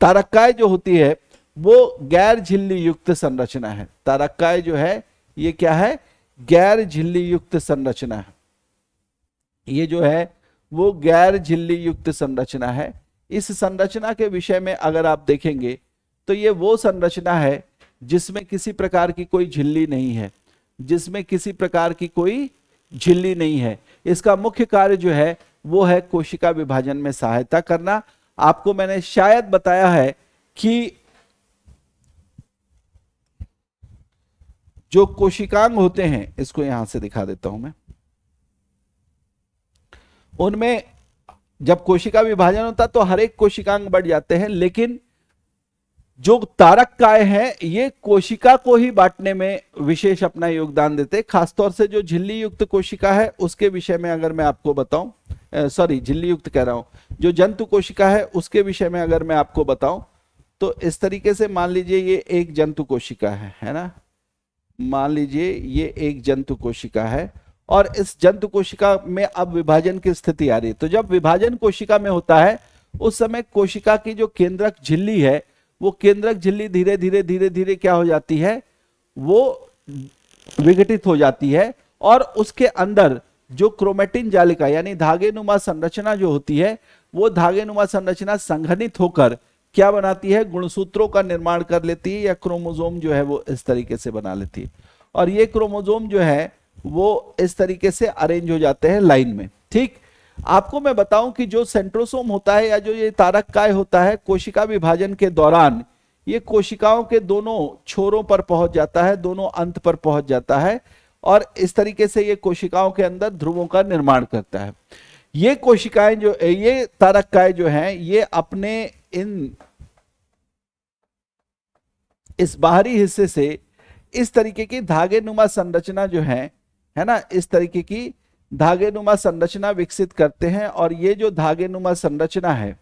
तारक काय जो होती है वो गैर झिल्ली युक्त संरचना है। तारक काय जो है ये क्या है, गैर झिल्ली युक्त संरचना है। ये जो है वो गैर झिल्ली युक्त संरचना है। इस संरचना के विषय में अगर आप देखेंगे तो ये वो संरचना है जिसमें किसी प्रकार की कोई झिल्ली नहीं है, जिसमें किसी प्रकार की कोई झिल्ली नहीं है। इसका मुख्य कार्य जो है वो है कोशिका विभाजन में सहायता करना। आपको मैंने शायद बताया है कि जो कोशिकांग होते हैं, इसको यहां से दिखा देता हूं मैं, उनमें जब कोशिका विभाजन होता है तो हर एक कोशिकांग बढ़ जाते हैं, लेकिन जो तारक काय हैं ये कोशिका को ही बांटने में विशेष अपना योगदान देते हैं। खासतौर से जो झिल्ली युक्त कोशिका है उसके विषय में अगर मैं आपको बताऊं, सॉरी झिल्ली युक्त कह रहा हूं, जो जंतु कोशिका है उसके विषय में अगर मैं आपको बताऊं तो इस तरीके से मान लीजिए ये एक जंतु कोशिका है ना, मान लीजिए ये एक जंतु कोशिका है और इस जंतु कोशिका में अब विभाजन की स्थिति आ रही है। तो जब विभाजन कोशिका में होता है उस समय कोशिका की जो केंद्रक झिल्ली है वो केंद्रक झिल्ली धीरे धीरे धीरे धीरे क्या हो जाती है, वो विघटित हो जाती है और उसके अंदर जो क्रोमेटिन जालिका यानी धागेनुमा संरचना जो होती है वो धागेनुमा संरचना संघनित होकर क्या बनाती है, गुणसूत्रों का निर्माण कर लेती है या क्रोमोसोम जो है वो इस तरीके से बना लेती है। और ये क्रोमोसोम जो है वो इस तरीके से अरेंज हो जाते हैं लाइन में। ठीक, आपको मैं बताऊं कि जो सेंट्रोसोम होता है या जो ये तारक काय होता है, कोशिका विभाजन के दौरान ये कोशिकाओं के दोनों छोरों पर पहुंच जाता है, दोनों अंत पर पहुंच जाता है और इस तरीके से ये कोशिकाओं के अंदर ध्रुवों का निर्माण करता है। ये कोशिकाएं जो, ये तारक काय जो हैं ये अपने इस बाहरी हिस्से से इस तरीके की धागेनुमा संरचना जो है ना, इस तरीके की धागेनुमा संरचना विकसित करते हैं और ये जो धागेनुमा संरचना है,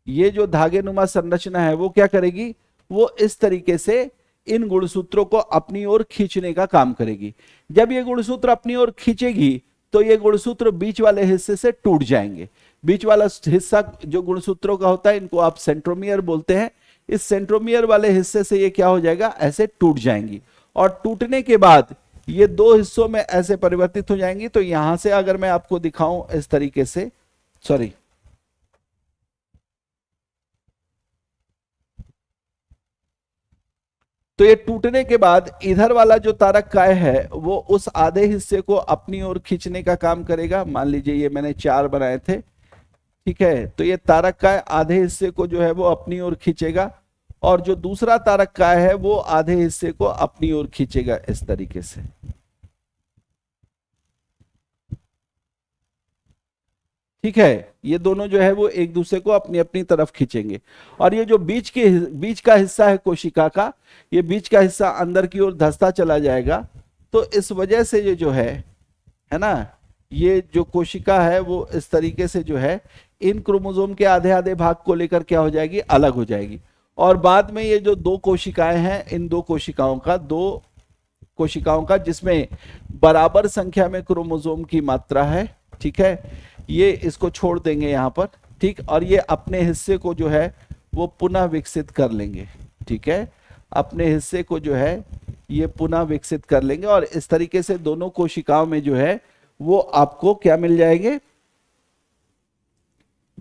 ये जो धागेनुमा संरचना है वो क्या करेगी, वो इस तरीके से इन गुणसूत्रों को अपनी ओर खींचने का काम करेगी। जब ये गुणसूत्र अपनी ओर खींचेगी तो ये गुणसूत्र बीच वाले हिस्से से टूट जाएंगे। बीच वाला हिस्सा जो गुणसूत्रों का होता है इनको आप सेंट्रोमियर बोलते हैं। इस सेंट्रोमियर वाले हिस्से से ये क्या हो जाएगा, ऐसे टूट जाएंगी और टूटने के बाद ये दो हिस्सों में ऐसे परिवर्तित हो जाएंगी। तो यहां से अगर मैं आपको दिखाऊं इस तरीके से, सॉरी, तो ये टूटने के बाद इधर वाला जो तारक काय है वो उस आधे हिस्से को अपनी ओर खींचने का काम करेगा। मान लीजिए ये मैंने 4 बनाए थे, ठीक है, तो ये तारक काय आधे हिस्से को जो है वो अपनी ओर खींचेगा और जो दूसरा तारक काय है वो आधे हिस्से को अपनी ओर खींचेगा इस तरीके से। ठीक है, ये दोनों जो है वो एक दूसरे को अपनी अपनी तरफ खींचेंगे और ये जो बीच का हिस्सा है कोशिका का, ये बीच का हिस्सा अंदर की ओर धंसता चला जाएगा। तो इस वजह से ये जो है ना, ये जो कोशिका है वो इस तरीके से जो है इन क्रोमोसोम के आधे आधे भाग को लेकर क्या हो जाएगी, अलग हो जाएगी। और बाद में ये जो दो कोशिकाएं हैं, इन दो कोशिकाओं का जिसमें बराबर संख्या में क्रोमोसोम की मात्रा है, ठीक है, ये इसको छोड़ देंगे यहां पर, ठीक, और ये अपने हिस्से को जो है वो पुनः विकसित कर लेंगे। ठीक है, अपने हिस्से को जो है ये पुनः विकसित कर लेंगे और इस तरीके से दोनों कोशिकाओं में जो है वो आपको क्या मिल जाएंगे,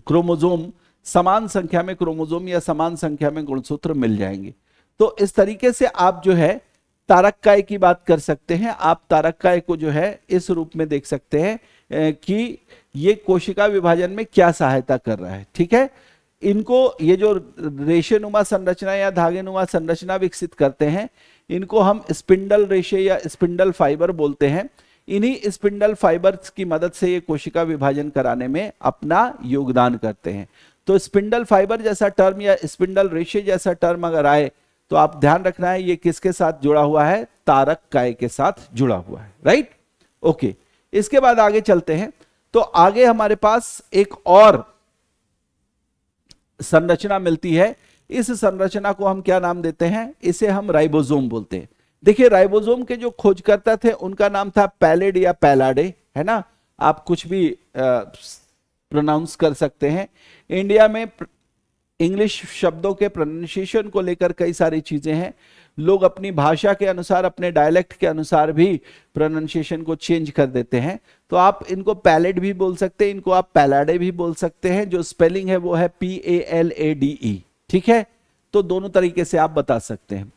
क्रोमोसोम, समान संख्या में क्रोमोसोम या समान संख्या में गुणसूत्र मिल जाएंगे। तो इस तरीके से आप जो है तारक काय की बात कर सकते हैं। आप तारक काय को जो है इस रूप में देख सकते हैं कि ये कोशिका विभाजन में क्या सहायता कर रहा है। ठीक है, इनको ये जो रेशेनुमा संरचना या धागेनुमा संरचना विकसित करते हैं इनको हम स्पिंडल रेशे या स्पिंडल फाइबर बोलते हैं। इन्हीं स्पिंडल फाइबर्स की मदद से ये कोशिका विभाजन कराने में अपना योगदान करते हैं। तो स्पिंडल फाइबर जैसा टर्म या स्पिंडल रेशे जैसा टर्म अगर आए तो आप ध्यान रखना है ये किसके साथ जुड़ा हुआ है, तारक काय के साथ जुड़ा हुआ है। राइट, ओके, इसके बाद आगे चलते हैं। तो आगे हमारे पास एक और संरचना मिलती है। इस संरचना को हम क्या नाम देते हैं, इसे हम राइबोसोम बोलते हैं। देखिए, राइबोसोम के जो खोजकर्ता थे उनका नाम था पैलेड या पैलाडे, है ना, आप कुछ भी प्रोनाउंस कर सकते हैं। इंडिया में इंग्लिश शब्दों के प्रोनाउंसिएशन को लेकर कई सारी चीजें हैं। लोग अपनी भाषा के अनुसार, अपने डायलेक्ट के अनुसार भी प्रोनाउंसिएशन को चेंज कर देते हैं। तो आप इनको पैलेड भी बोल सकते हैं, इनको आप पैलाडे भी बोल सकते हैं। जो स्पेलिंग है वो है PALADE। ठीक है, तो दोनों तरीके से आप बता सकते हैं।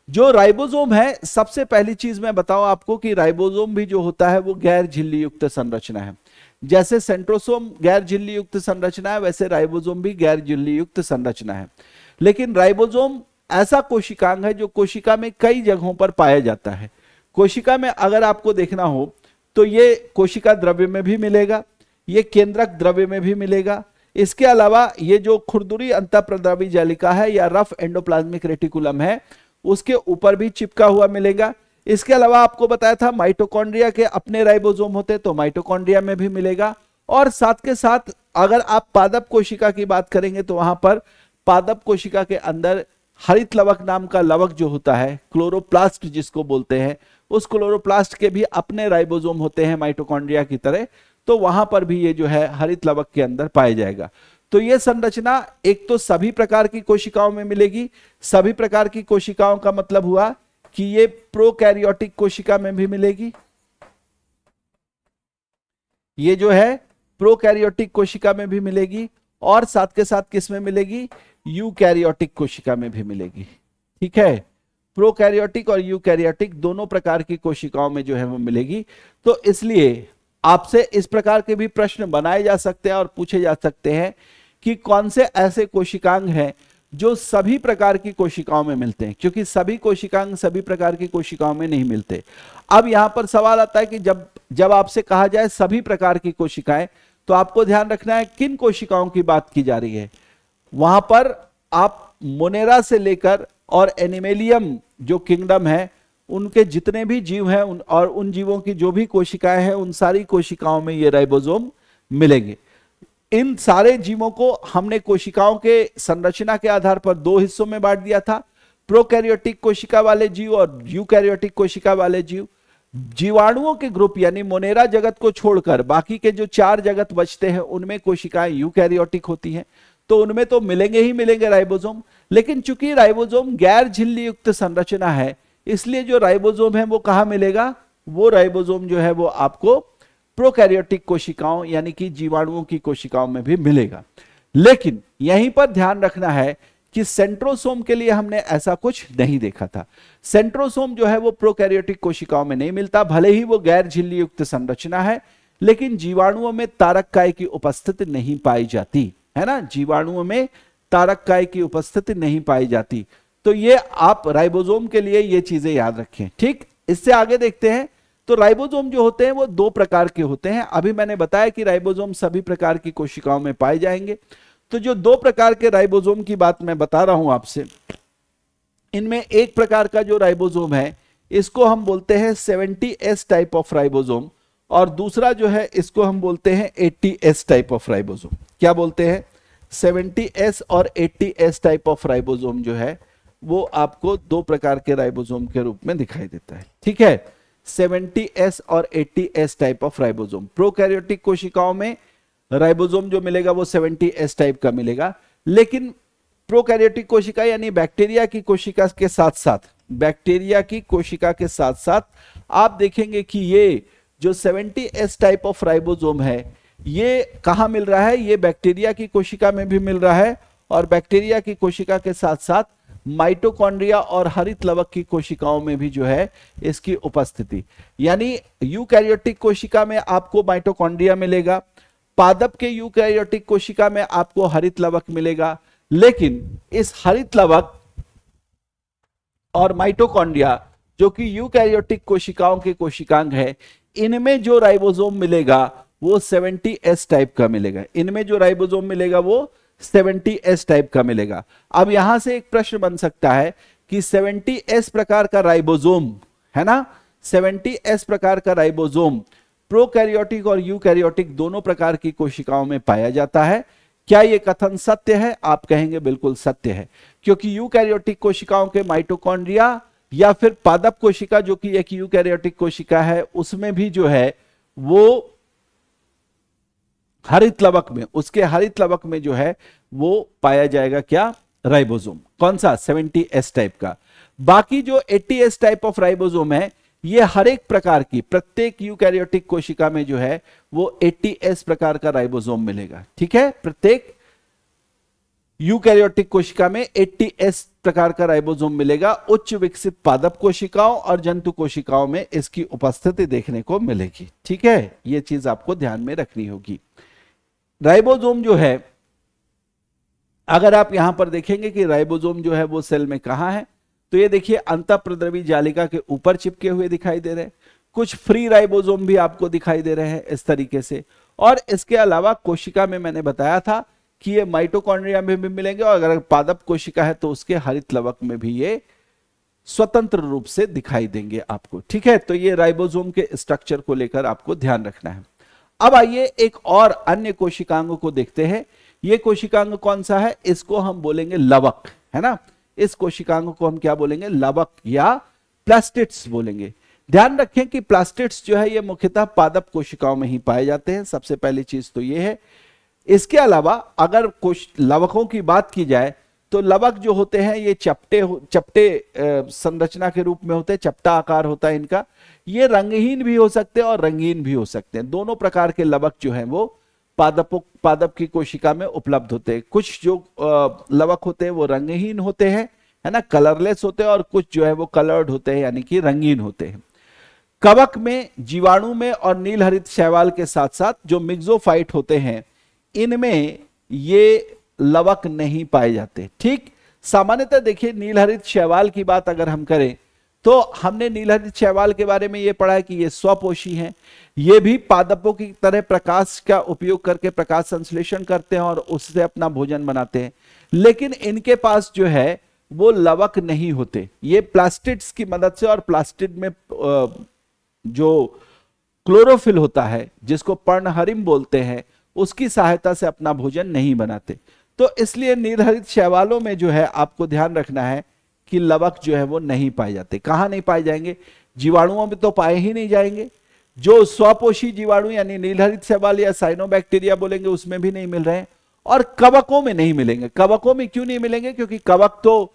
जो राइबोसोम है, सबसे पहली चीज मैं बताऊं आपको कि राइबोसोम भी जो होता है वो गैर झिल्ली युक्त संरचना है। जैसे सेंट्रोसोम गैर झिल्ली युक्त संरचना है, वैसे राइबोसोम भी गैर झिल्ली युक्त संरचना है। लेकिन राइबोसोम ऐसा कोशिकांग है जो कोशिका में कई जगहों पर पाया जाता है। कोशिका में अगर आपको देखना हो तो ये कोशिका द्रव्य में भी मिलेगा, ये केंद्रक द्रव्य में भी मिलेगा। इसके अलावा ये जो खुरदुरी अंतःप्रद्रवी जालिका है या रफ एंडोप्लाज्मिक रेटिकुलम है, उसके ऊपर भी चिपका हुआ मिलेगा। इसके अलावा आपको बताया था माइटोकॉन्ड्रिया के अपने राइबोसोम होते तो माइटोकॉन्ड्रिया में भी मिलेगा। और साथ के साथ अगर आप पादप कोशिका की बात करेंगे तो वहां पर पादप कोशिका के अंदर हरित लवक नाम का लवक जो होता है, क्लोरोप्लास्ट जिसको बोलते हैं, उस क्लोरोप्लास्ट के भी अपने राइबोसोम होते हैं माइटोकॉन्ड्रिया की तरह, तो वहां पर भी ये जो है हरित लवक के अंदर पाया जाएगा। तो ये संरचना एक तो सभी प्रकार की कोशिकाओं में मिलेगी। सभी प्रकार की कोशिकाओं का मतलब हुआ कि ये प्रोकैरियोटिक कोशिका में भी मिलेगी, ये जो है प्रोकैरियोटिक कोशिका में भी मिलेगी, और साथ के साथ किस में मिलेगी, यूकैरियोटिक कोशिका में भी मिलेगी। ठीक है, प्रोकैरियोटिक और यूकैरियोटिक दोनों प्रकार की कोशिकाओं में जो है वो मिलेगी। तो इसलिए आपसे इस प्रकार के भी प्रश्न बनाए जा सकते हैं और पूछे जा सकते हैं कि कौन से ऐसे कोशिकांग हैं जो सभी प्रकार की कोशिकाओं में मिलते हैं, क्योंकि सभी कोशिकांग सभी प्रकार की कोशिकाओं में नहीं मिलते। अब यहां पर सवाल आता है कि जब आपसे कहा जाए सभी प्रकार की कोशिकाएं, तो आपको ध्यान रखना है किन कोशिकाओं की बात की जा रही है। वहां पर आप मोनेरा से लेकर और एनिमेलियम जो किंगडम है, उनके जितने भी जीव हैं और उन जीवों की जो भी कोशिकाएं हैं, उन सारी कोशिकाओं में ये राइबोसोम मिलेंगे। इन सारे जीवों को हमने कोशिकाओं के संरचना के आधार पर दो हिस्सों में बांट दिया था, प्रोकैरियोटिक कोशिका वाले जीव और यूकैरियोटिक कोशिका वाले जीव। जीवाणुओं के ग्रुप यानी मोनेरा जगत को छोड़कर बाकी के जो 4 जगत बचते हैं, उनमें कोशिकाएं यूकैरियोटिक होती हैं, तो उनमें तो मिलेंगे ही मिलेंगे राइबोसोम। लेकिन चूंकि राइबोसोम गैर झिल्ली युक्त संरचना है, इसलिए जो राइबोसोम है वो कहां मिलेगा, वो राइबोसोम जो है वो आपको प्रोकैरियोटिक कोशिकाओं यानी कि जीवाणुओं की कोशिकाओं में भी मिलेगा। लेकिन यहीं पर ध्यान रखना है कि सेंट्रोसोम के लिए हमने ऐसा कुछ नहीं देखा था। सेंट्रोसोम जो है वो प्रोकैरियोटिक कोशिकाओं में नहीं मिलता, भले ही वो गैर झिल्ली युक्त संरचना है, लेकिन जीवाणुओं में तारककाय की उपस्थिति नहीं पाई जाती है ना, जीवाणुओं में तारककाय की उपस्थिति नहीं पाई जाती। तो ये आप राइबोसोम के लिए ये चीजें याद रखें। ठीक, इससे आगे देखते हैं। तो राइबोसोम जो होते हैं वो 2 प्रकार के होते हैं। अभी मैंने बताया कि राइबोसोम सभी प्रकार की कोशिकाओं में पाए जाएंगे। तो जो 2 प्रकार के राइबोसोम की बात मैं बता रहा हूं आपसे, इनमें एक प्रकार का जो राइबोसोम है इसको हम बोलते हैं 70S टाइप ऑफ राइबोसोम, और दूसरा जो है इसको हम बोलते हैं 80S टाइप ऑफ राइबोसोम। क्या बोलते हैं, 70S और 80S टाइप ऑफ राइबोसोम जो है वो आपको 2 प्रकार के राइबोसोम के रूप में दिखाई देता है। ठीक है, 70S और 80S type of ribosome. Prokaryotic कोशिकाओं में राइबोसोम जो मिलेगा वो 70S टाइप का मिलेगा, लेकिन प्रोकैरियोटिक कोशिका यानी बैक्टीरिया की कोशिका के साथ साथ, बैक्टीरिया की कोशिका के साथ साथ आप देखेंगे कि ये जो 70S टाइप ऑफ राइबोसोम है ये कहां मिल रहा है, ये बैक्टीरिया की कोशिका में भी मिल रहा है, और बैक्टीरिया की कोशिका के साथ साथ माइटोकॉन्ड्रिया और हरित लवक की कोशिकाओं में भी जो है इसकी उपस्थिति, यानी यूकैरियोटिक कोशिका में आपको माइटोकॉन्ड्रिया मिलेगा, पादप के यूकैरियोटिक कोशिका में आपको हरित लवक मिलेगा। लेकिन इस हरित लवक और माइटोकॉन्ड्रिया जो कि यूकैरियोटिक कोशिकाओं के कोशिकांग है, इनमें जो राइबोसोम मिलेगा वो 70S टाइप का मिलेगा। इनमें जो राइबोसोम मिलेगा वो 70S टाइप का मिलेगा। अब यहां से एक प्रश्न बन सकता है कि 70S प्रकार का राइबोसोम है ना, 70S प्रकार का राइबोसोम प्रोकैरियोटिक और यूकैरियोटिक दोनों प्रकार की कोशिकाओं में पाया जाता है। क्या यह कथन सत्य है? आप कहेंगे बिल्कुल सत्य है, क्योंकि यूकैरियोटिक कोशिकाओं के माइटोकॉन्ड्रिया या फिर पादप कोशिका जो कि एक यूकैरियोटिक कोशिका है, उसमें भी जो है वो हरित लवक में, उसके हरित लवक में जो है वो पाया जाएगा क्या, राइबोसोम। कौन सा? 70S टाइप का। बाकी जो 80S टाइप ऑफ राइबोसोम है, ये हर एक प्रकार की, प्रत्येक यूकैरियोटिक कोशिका में जो है वो 80S प्रकार का राइबोसोम मिलेगा। ठीक है, प्रत्येक यूकैरियोटिक कोशिका में 80S प्रकार का राइबोसोम मिलेगा, उच्च विकसित पादप कोशिकाओं और जंतु कोशिकाओं में इसकी उपस्थिति देखने को मिलेगी। ठीक है, यह चीज आपको ध्यान में रखनी होगी। राइबोसोम जो है, अगर आप यहां पर देखेंगे कि राइबोसोम जो है वो सेल में कहां है, तो ये देखिए अंतःप्रद्रवी जालिका के ऊपर चिपके हुए दिखाई दे रहे हैं। कुछ फ्री राइबोसोम भी आपको दिखाई दे रहे हैं इस तरीके से। और इसके अलावा कोशिका में मैंने बताया था कि ये माइटोकॉन्ड्रिया में भी मिलेंगे, और अगर पादप कोशिका है तो उसके हरित लवक में भी ये स्वतंत्र रूप से दिखाई देंगे आपको। ठीक है, तो ये राइबोसोम के स्ट्रक्चर को लेकर आपको ध्यान रखना है। अब आइए एक और अन्य कोशिकांग को देखते हैं। ये कोशिकांग कौन सा है? इसको हम बोलेंगे लवक, है ना। इस कोशिकांग को हम क्या बोलेंगे? लवक या प्लास्टिड्स बोलेंगे। ध्यान रखें कि प्लास्टिड्स जो है ये मुख्यतः पादप कोशिकाओं में ही पाए जाते हैं, सबसे पहली चीज तो ये है। इसके अलावा अगर लवकों की बात की जाए तो लवक जो होते हैं ये चपटे संरचना के रूप में होते हैं, चपटा आकार होता है इनका। ये रंगहीन भी हो सकते हैं और रंगीन भी हो सकते हैं। दोनों प्रकार के लवक जो हैं वो पादप की कोशिका में उपलब्ध होते हैं। कुछ जो लवक होते हैं वो रंगहीन होते हैं, है ना, कलरलेस होते हैं, और कुछ जो है वो कलर्ड होते हैं, यानी कि रंगीन होते हैं। कवक में, जीवाणु में और नीलहरित शैवाल के साथ साथ जो मिक्सोफाइट होते हैं, इनमें ये लवक नहीं पाए जाते। ठीक, सामान्यतः देखिए नीलहरित शैवाल की बात अगर हम करें तो हमने नीलहरित शैवाल के बारे में ये पढ़ा है कि ये स्वपोषी हैं। ये भी पादपों की तरह प्रकाश का उपयोग करके प्रकाश संश्लेषण करते हैं और उससे अपना भोजन बनाते हैं, लेकिन इनके पास जो है वो लवक नहीं होते। ये प्लास्टिड्स की मदद से, और प्लास्टिड में जो क्लोरोफिल होता है जिसको पर्णहरिम बोलते हैं, उसकी सहायता से अपना भोजन नहीं बनाते। तो इसलिए नीलहरित शैवालों में जो है आपको ध्यान रखना है कि लवक जो है वो नहीं पाए जाते। कहां नहीं पाए जाएंगे? जीवाणुओं में तो पाए ही नहीं जाएंगे। जो स्वपोषी जीवाणु यानी नीलहरित शैवाल या साइनोबैक्टीरिया बोलेंगे उसमें भी नहीं मिल रहे हैं, और कवकों में नहीं मिलेंगे। कवकों में क्यों नहीं मिलेंगे? क्योंकि कवक तो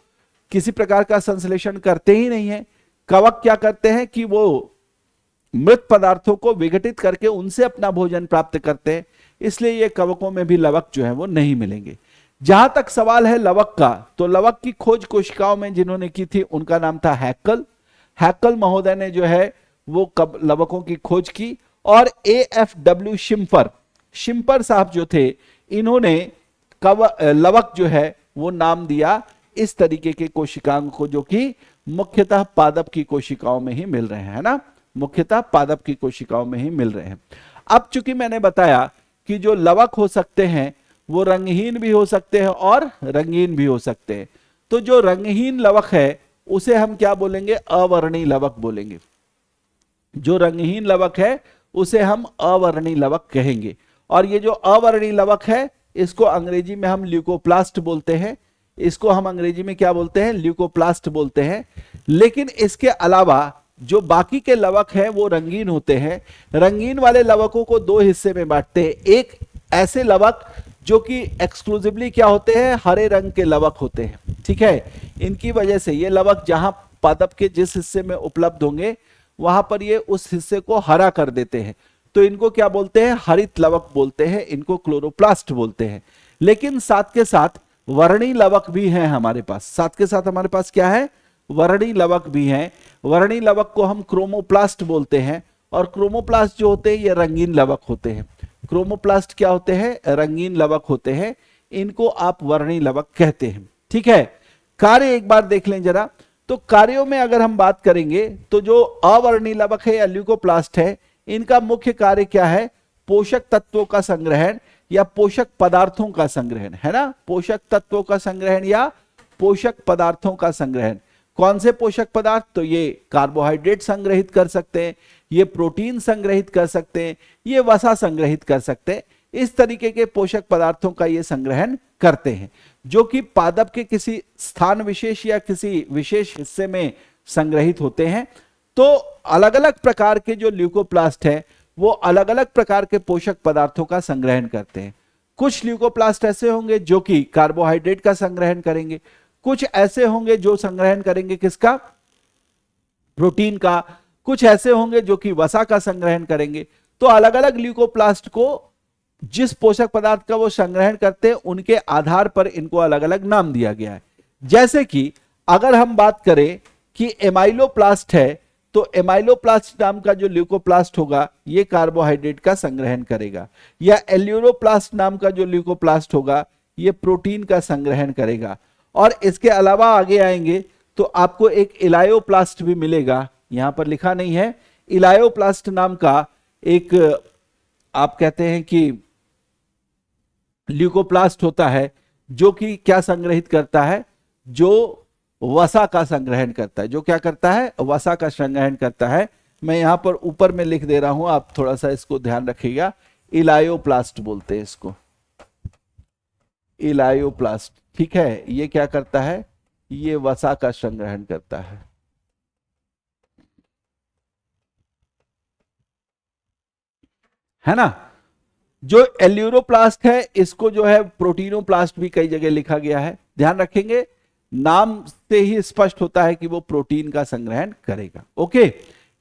किसी प्रकार का संश्लेषण करते ही नहीं है। कवक क्या करते हैं कि वो मृत पदार्थों को विघटित करके उनसे अपना भोजन प्राप्त करते हैं, इसलिए ये कवकों में भी लवक जो है वो नहीं मिलेंगे। जहां तक सवाल है लवक का, तो लवक की खोज कोशिकाओं में जिन्होंने की थी उनका नाम था हैक्कल। हैक्कल महोदय ने जो है वो लवकों की खोज की, और AFW शिम्पर साहब जो थे, इन्होंने लवक जो है वो नाम दिया इस तरीके के कोशिकाओं को, जो कि मुख्यतः पादप की कोशिकाओं में ही मिल रहे हैं, है ना, मुख्यतः पादप की कोशिकाओं में ही मिल रहे हैं। अब चूंकि मैंने बताया कि जो लवक हो सकते हैं वो रंगहीन भी हो सकते हैं और रंगीन भी हो सकते हैं, तो जो रंगहीन लवक है उसे हम क्या बोलेंगे? अवर्णी लवक बोलेंगे। जो रंगहीन लवक है उसे हम अवर्णी लवक कहेंगे। और ये जो अवर्णी लवक है इसको अंग्रेजी में हम ल्यूकोप्लास्ट बोलते हैं। इसको हम अंग्रेजी में क्या बोलते हैं? ल्यूकोप्लास्ट बोलते हैं। लेकिन इसके अलावा जो बाकी के लवक हैं वो रंगीन होते हैं। रंगीन वाले लवकों को दो हिस्से में बांटते हैं। एक ऐसे लवक जो कि एक्सक्लूसिवली क्या होते हैं? हरे रंग के लवक होते हैं। ठीक है, इनकी वजह से ये लवक जहां पादप के जिस हिस्से में उपलब्ध होंगे वहां पर ये उस हिस्से को हरा कर देते हैं, तो इनको क्या बोलते हैं? हरित लवक बोलते हैं, इनको क्लोरोप्लास्ट बोलते हैं। लेकिन साथ के साथ वर्णी लवक भी हैं हमारे पास। साथ के साथ हमारे पास क्या है? वर्णी लवक भी हैं। वर्णी लवक को हम क्रोमोप्लास्ट बोलते हैं, और क्रोमोप्लास्ट जो होते हैं ये रंगीन लवक होते हैं। क्रोमोप्लास्ट क्या होते हैं? रंगीन लवक होते हैं। इनको आप वर्णी लवक कहते हैं। ठीक है, कार्य एक बार देख लें जरा। तो कार्यों में अगर हम बात करेंगे तो जो अवर्णी लवक है या ल्यूकोप्लास्ट है, इनका मुख्य कार्य क्या है? पोषक तत्वों का संग्रहण या पोषक पदार्थों का संग्रहण, है ना, पोषक तत्वों का संग्रहण या पोषक पदार्थों का संग्रहण। कौन से पोषक पदार्थ? तो ये कार्बोहाइड्रेट संग्रहित कर सकते हैं, ये प्रोटीन संग्रहित कर सकते हैं, ये वसा संग्रहित कर सकते हैं। इस तरीके के पोषक पदार्थों का ये संग्रहण करते हैं, जो कि पादप के किसी स्थान विशेष या किसी विशेष हिस्से में संग्रहित होते हैं। तो अलग अलग प्रकार के जो ल्यूकोप्लास्ट है वो अलग अलग प्रकार के पोषक पदार्थों का संग्रहण करते हैं। कुछ ल्यूकोप्लास्ट ऐसे होंगे जो कि कार्बोहाइड्रेट का संग्रहण करेंगे, कुछ ऐसे होंगे जो संग्रहण करेंगे किसका? प्रोटीन का, कुछ ऐसे होंगे जो कि वसा का संग्रहण करेंगे। तो अलग अलग ल्यूकोप्लास्ट को जिस पोषक पदार्थ का वो संग्रहण करते हैं उनके आधार पर इनको अलग अलग नाम दिया गया है। जैसे कि अगर हम बात करें कि एमाइलोप्लास्ट है, तो एमाइलोप्लास्ट नाम का जो ल्यूकोप्लास्ट होगा ये कार्बोहाइड्रेट का संग्रहण करेगा, या एल्यूरोप्लास्ट नाम का जो ल्यूकोप्लास्ट होगा ये प्रोटीन का संग्रहण करेगा। और इसके अलावा आगे आएंगे तो आपको एक इलायोप्लास्ट भी मिलेगा, यहां पर लिखा नहीं है। इलायोप्लास्ट नाम का एक आप कहते हैं कि ल्यूकोप्लास्ट होता है, जो कि क्या संग्रहित करता है, जो वसा का संग्रहण करता है। जो क्या करता है, वसा का संग्रहण करता है। मैं यहां पर ऊपर में लिख दे रहा हूं, आप थोड़ा सा इसको ध्यान रखिएगा। इलायोप्लास्ट बोलते हैं इसको, इलायोप्लास्ट, ठीक है। ये क्या करता है, ये वसा का संग्रहण करता है ना। जो एल्यूरोप्लास्ट है इसको जो है प्रोटीनोप्लास्ट भी कई जगह लिखा गया है, ध्यान रखेंगे। नाम से ही स्पष्ट होता है कि वो प्रोटीन का संग्रहण करेगा। ओके,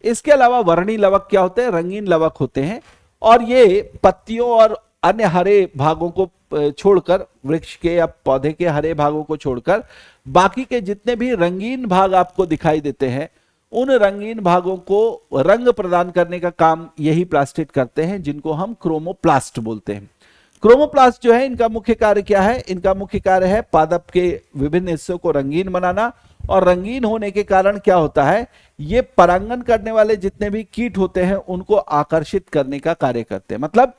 इसके अलावा वर्णी लवक क्या होते हैं, रंगीन लवक होते हैं, और ये पत्तियों और अन्य हरे भागों को छोड़कर, वृक्ष के या पौधे के हरे भागों को छोड़कर बाकी के जितने भी रंगीन भाग आपको दिखाई देते हैं, उन रंगीन भागों को रंग प्रदान करने का काम यही प्लास्टिड करते हैं, जिनको हम क्रोमोप्लास्ट बोलते हैं। क्रोमोप्लास्ट जो है, इनका मुख्य कार्य क्या है, इनका मुख्य कार्य है पादप के विभिन्न हिस्सों को रंगीन बनाना, और रंगीन होने के कारण क्या होता है, ये परागण करने वाले जितने भी कीट होते हैं उनको आकर्षित करने का कार्य करते हैं। मतलब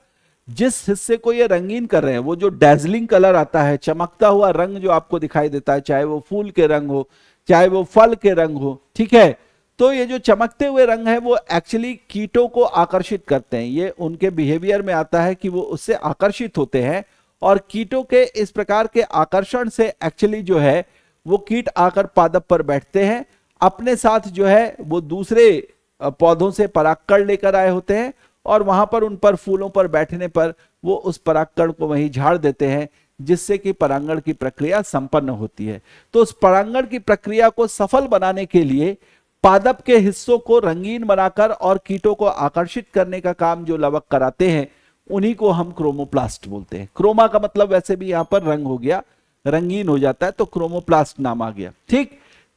जिस हिस्से को ये रंगीन कर रहे हैं, वो जो डैजलिंग कलर आता है, चमकता हुआ रंग जो आपको दिखाई देता है, चाहे वो फूल के रंग हो, चाहे वो फल के रंग हो, ठीक है, तो ये जो चमकते हुए रंग है वो एक्चुअली कीटों को आकर्षित करते हैं। ये उनके बिहेवियर में आता है कि वो उससे आकर्षित होते हैं, और कीटों के इस प्रकार के आकर्षण से एक्चुअली जो है वो कीट आकर पादप पर बैठते हैं, अपने साथ जो है वो दूसरे पौधों से परागकण लेकर आए होते हैं, और वहां पर उन पर फूलों पर बैठने पर वो उस परागकण को वहीं झाड़ देते हैं, जिससे कि परागण की प्रक्रिया संपन्न होती है। तो उस परागण की प्रक्रिया को सफल बनाने के लिए पादप के हिस्सों को रंगीन बनाकर और कीटों को आकर्षित करने का काम जो लवक कराते हैं, उन्हीं को हम क्रोमोप्लास्ट बोलते हैं। क्रोमा का मतलब वैसे भी यहां पर रंग हो गया, रंगीन हो जाता है, तो क्रोमोप्लास्ट नाम आ गया। ठीक,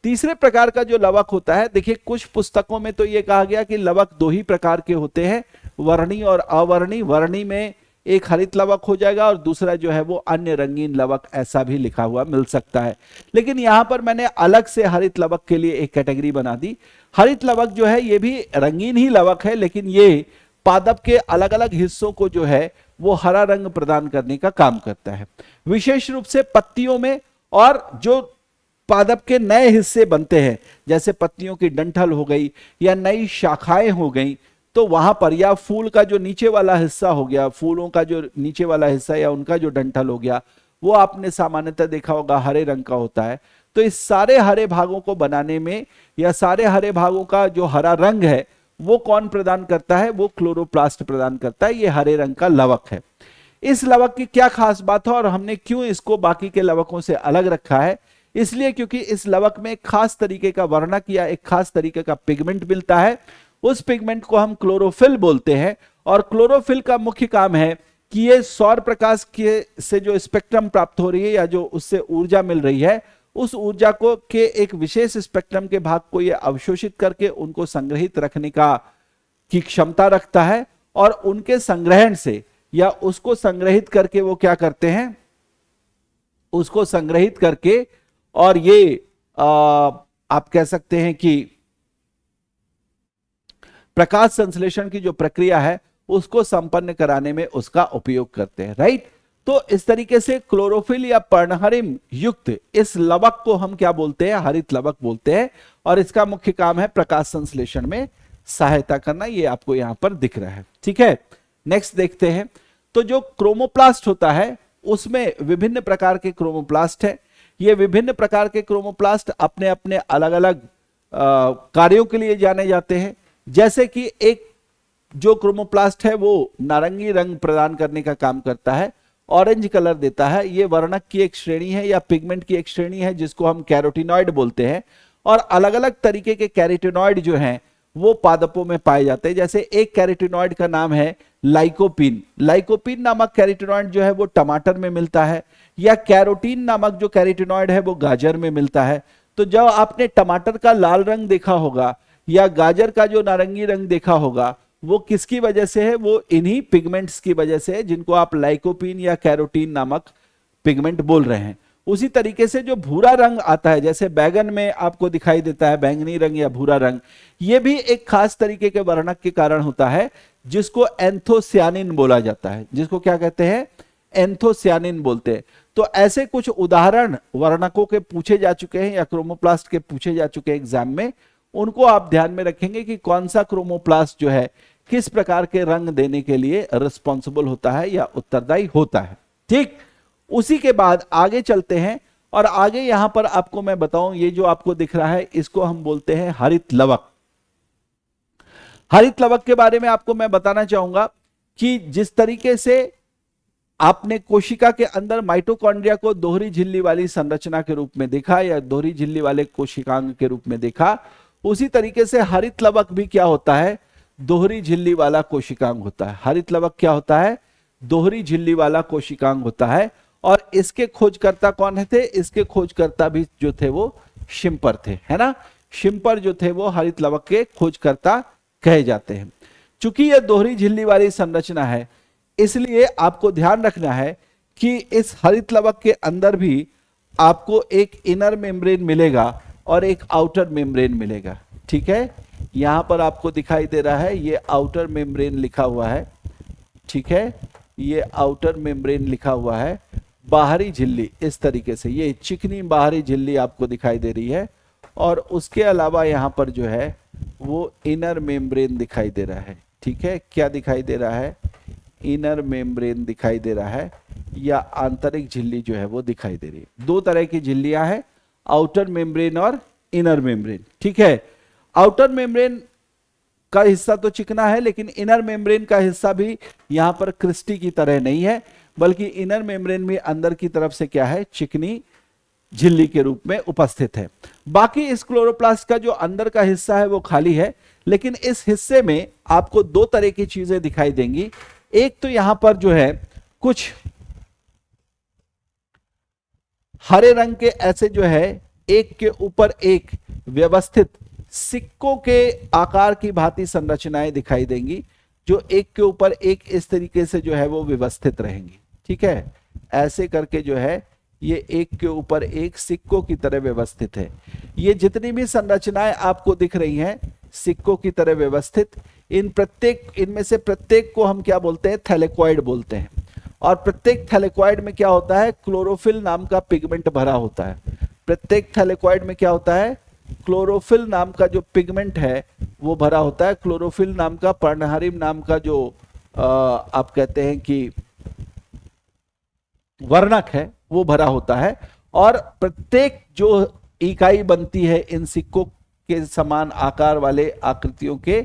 तीसरे प्रकार का जो लवक होता है, देखिए कुछ पुस्तकों में तो यह कहा गया कि लवक दो ही प्रकार के होते हैं, वर्णी और अवर्णी। वर्णी में एक हरित लवक हो जाएगा और दूसरा जो है वो अन्य रंगीन लवक, ऐसा भी लिखा हुआ मिल सकता है। लेकिन यहां पर मैंने अलग से हरित लवक के लिए एक कैटेगरी बना दी। हरित लवक जो है ये भी रंगीन ही लवक है, लेकिन ये पादप के अलग अलग हिस्सों को जो है वो हरा रंग प्रदान करने का काम करता है, विशेष रूप से पत्तियों में। और जो पादप के नए हिस्से बनते हैं, जैसे पत्तियों की डंठल हो गई या नई शाखाएं हो गई, तो वहां पर, या फूल का जो नीचे वाला हिस्सा हो गया, फूलों का जो नीचे वाला हिस्सा या उनका जो डंठल हो गया, वो आपने सामान्यतः देखा होगा हरे रंग का होता है। तो इस सारे हरे भागों को बनाने में, या सारे हरे भागों का जो हरा रंग है वो कौन प्रदान करता है, वो क्लोरोप्लास्ट प्रदान करता है। ये हरे रंग का लवक है। इस लवक की क्या खास बात है और हमने क्यों इसको बाकी के लवकों से अलग रखा है, इसलिए क्योंकि इस लवक में एक खास तरीके का वर्णक या एक खास तरीके का पिगमेंट मिलता है। उस पिगमेंट को हम क्लोरोफिल बोलते हैं, और क्लोरोफिल का मुख्य काम है कि ये सौर प्रकाश के से जो स्पेक्ट्रम प्राप्त हो रही है या जो उससे ऊर्जा मिल रही है, उस ऊर्जा को के एक विशेष स्पेक्ट्रम के भाग को ये अवशोषित करके उनको संग्रहित रखने की क्षमता रखता है, और उनके संग्रहण से या उसको संग्रहित करके वो क्या करते हैं, उसको संग्रहित करके, और ये आप कह सकते हैं कि प्रकाश संश्लेषण की जो प्रक्रिया है उसको संपन्न कराने में उसका उपयोग करते हैं, राइट। तो इस तरीके से क्लोरोफिल या पर्णहरिम युक्त इस लवक को हम क्या बोलते हैं, हरित लवक बोलते हैं, और इसका मुख्य काम है प्रकाश संश्लेषण में सहायता करना। ये आपको यहां पर दिख रहा है, ठीक है। नेक्स्ट देखते हैं। तो जो क्रोमोप्लास्ट होता है उसमें विभिन्न प्रकार के क्रोमोप्लास्ट है। ये विभिन्न प्रकार के क्रोमोप्लास्ट अपने अपने अलग अलग कार्यों के लिए जाने जाते हैं। जैसे कि एक जो क्रोमोप्लास्ट है वो नारंगी रंग प्रदान करने का काम करता है, ऑरेंज कलर देता है। ये वर्णक की एक श्रेणी है या पिगमेंट की एक श्रेणी है जिसको हम कैरोटीनॉइड बोलते हैं। और अलग अलग तरीके के कैरोटीनॉइड जो हैं वो पादपों में पाए जाते हैं। जैसे एक कैरोटीनॉइड का नाम है लाइकोपीन। लाइकोपीन नामक कैरोटीनॉइड जो है वो टमाटर में मिलता है, या कैरोटीन नामक जो कैरोटीनॉइड है वो गाजर में मिलता है। तो जब आपने टमाटर का लाल रंग देखा होगा या गाजर का जो नारंगी रंग देखा होगा, वो किसकी वजह से है? वो इन्हीं पिगमेंट्स की वजह से है, जिनको आप लाइकोपीन या कैरोटीन नामक पिगमेंट बोल रहे हैं। उसी तरीके से जो भूरा रंग आता है, जैसे बैगन में आपको दिखाई देता है बैंगनी रंग या भूरा रंग, ये भी एक खास तरीके के वर्णक के कारण होता है, जिसको एंथोसियानिन बोला जाता है। जिसको क्या कहते हैं? एंथोसियानिन बोलते हैं। तो ऐसे कुछ उदाहरण वर्णकों के पूछे जा चुके हैं या क्रोमोप्लास्ट के पूछे जा चुके हैं एग्जाम में, उनको आप ध्यान में रखेंगे कि कौन सा क्रोमोप्लास्ट जो है किस प्रकार के रंग देने के लिए रिस्पॉन्सिबल होता है या उत्तरदायी होता है। ठीक, उसी के बाद आगे चलते हैं और आगे यहां पर आपको मैं बताऊं, ये जो आपको दिख रहा है इसको हम बोलते हैं हरित लवक। हरित लवक के बारे में आपको मैं बताना चाहूंगा कि जिस तरीके से आपने कोशिका के अंदर माइटोकॉन्ड्रिया को दोहरी झिल्ली वाली संरचना के रूप में देखा या दोहरी झिल्ली वाले कोशिकांग के रूप में देखा, उसी तरीके से हरित लवक भी क्या होता है? दोहरी झिल्ली वाला कोशिकांग होता है। हरित लवक क्या होता है? दोहरी झिल्ली वाला कोशिकांग होता है। और इसके खोजकर्ता कौन थे? इसके खोजकर्ता भी जो थे वो शिम्पर थे, है ना। शिम्पर जो थे वो हरित लवक के खोजकर्ता कहे जाते हैं। चूंकि यह दोहरी झिल्ली वाली संरचना है, इसलिए आपको ध्यान रखना है कि इस हरित लवक के अंदर भी आपको एक इनर मेम्ब्रेन मिलेगा और एक आउटर मेम्ब्रेन मिलेगा। ठीक है, यहां पर आपको दिखाई दे रहा है ये आउटर मेम्ब्रेन लिखा हुआ है। ठीक है, ये आउटर मेम्ब्रेन लिखा हुआ है। बाहरी झिल्ली इस तरीके से, ये चिकनी बाहरी झिल्ली आपको दिखाई दे रही है। और उसके अलावा यहां पर जो है वो इनर मेम्ब्रेन दिखाई दे रहा है। ठीक है, क्या दिखाई दे रहा है? इनर मेम्ब्रेन दिखाई दे रहा है या आंतरिक झिल्ली जो है वो दिखाई दे रही है। दो तरह की झिल्लियां हैं, आउटर मेम्ब्रेन और इनर मेम्ब्रेन। ठीक है, आउटर मेम्ब्रेन का हिस्सा तो चिकना है, लेकिन इनर मेम्ब्रेन का हिस्सा भी यहां पर क्रिस्टी की तरह नहीं है, बल्कि इनर मेम्ब्रेन भी अंदर की तरफ से क्या है? चिकनी झिल्ली के रूप में उपस्थित है। बाकी इस क्लोरोप्लास्ट का जो अंदर का हिस्सा है वो खाली है, लेकिन इस हिस्से में आपको दो तरह की चीजें दिखाई देंगी। एक तो यहां पर जो है कुछ हरे रंग के ऐसे जो है एक के ऊपर एक व्यवस्थित सिक्कों के आकार की भांति संरचनाएं दिखाई देंगी, जो एक के ऊपर एक इस तरीके से जो है वो व्यवस्थित रहेंगी। ठीक है, ऐसे करके जो है ये एक के ऊपर एक सिक्कों की तरह व्यवस्थित है। ये जितनी भी संरचनाएं आपको दिख रही हैं सिक्कों की तरह व्यवस्थित, इनमें से प्रत्येक को हम क्या बोलते हैं? थैलेकॉइड बोलते हैं। और प्रत्येक थैलेकॉइड में क्या होता है? क्लोरोफिल नाम का पिगमेंट भरा होता है। प्रत्येक थैलेकॉइड में क्या होता है? क्लोरोफिल नाम का जो पिगमेंट है वो भरा होता है। क्लोरोफिल नाम का, पर्णहरिम नाम का जो आप कहते हैं कि वर्णक है वो भरा होता है। और प्रत्येक जो इकाई बनती है इन सिक्कों के समान आकार वाले आकृतियों के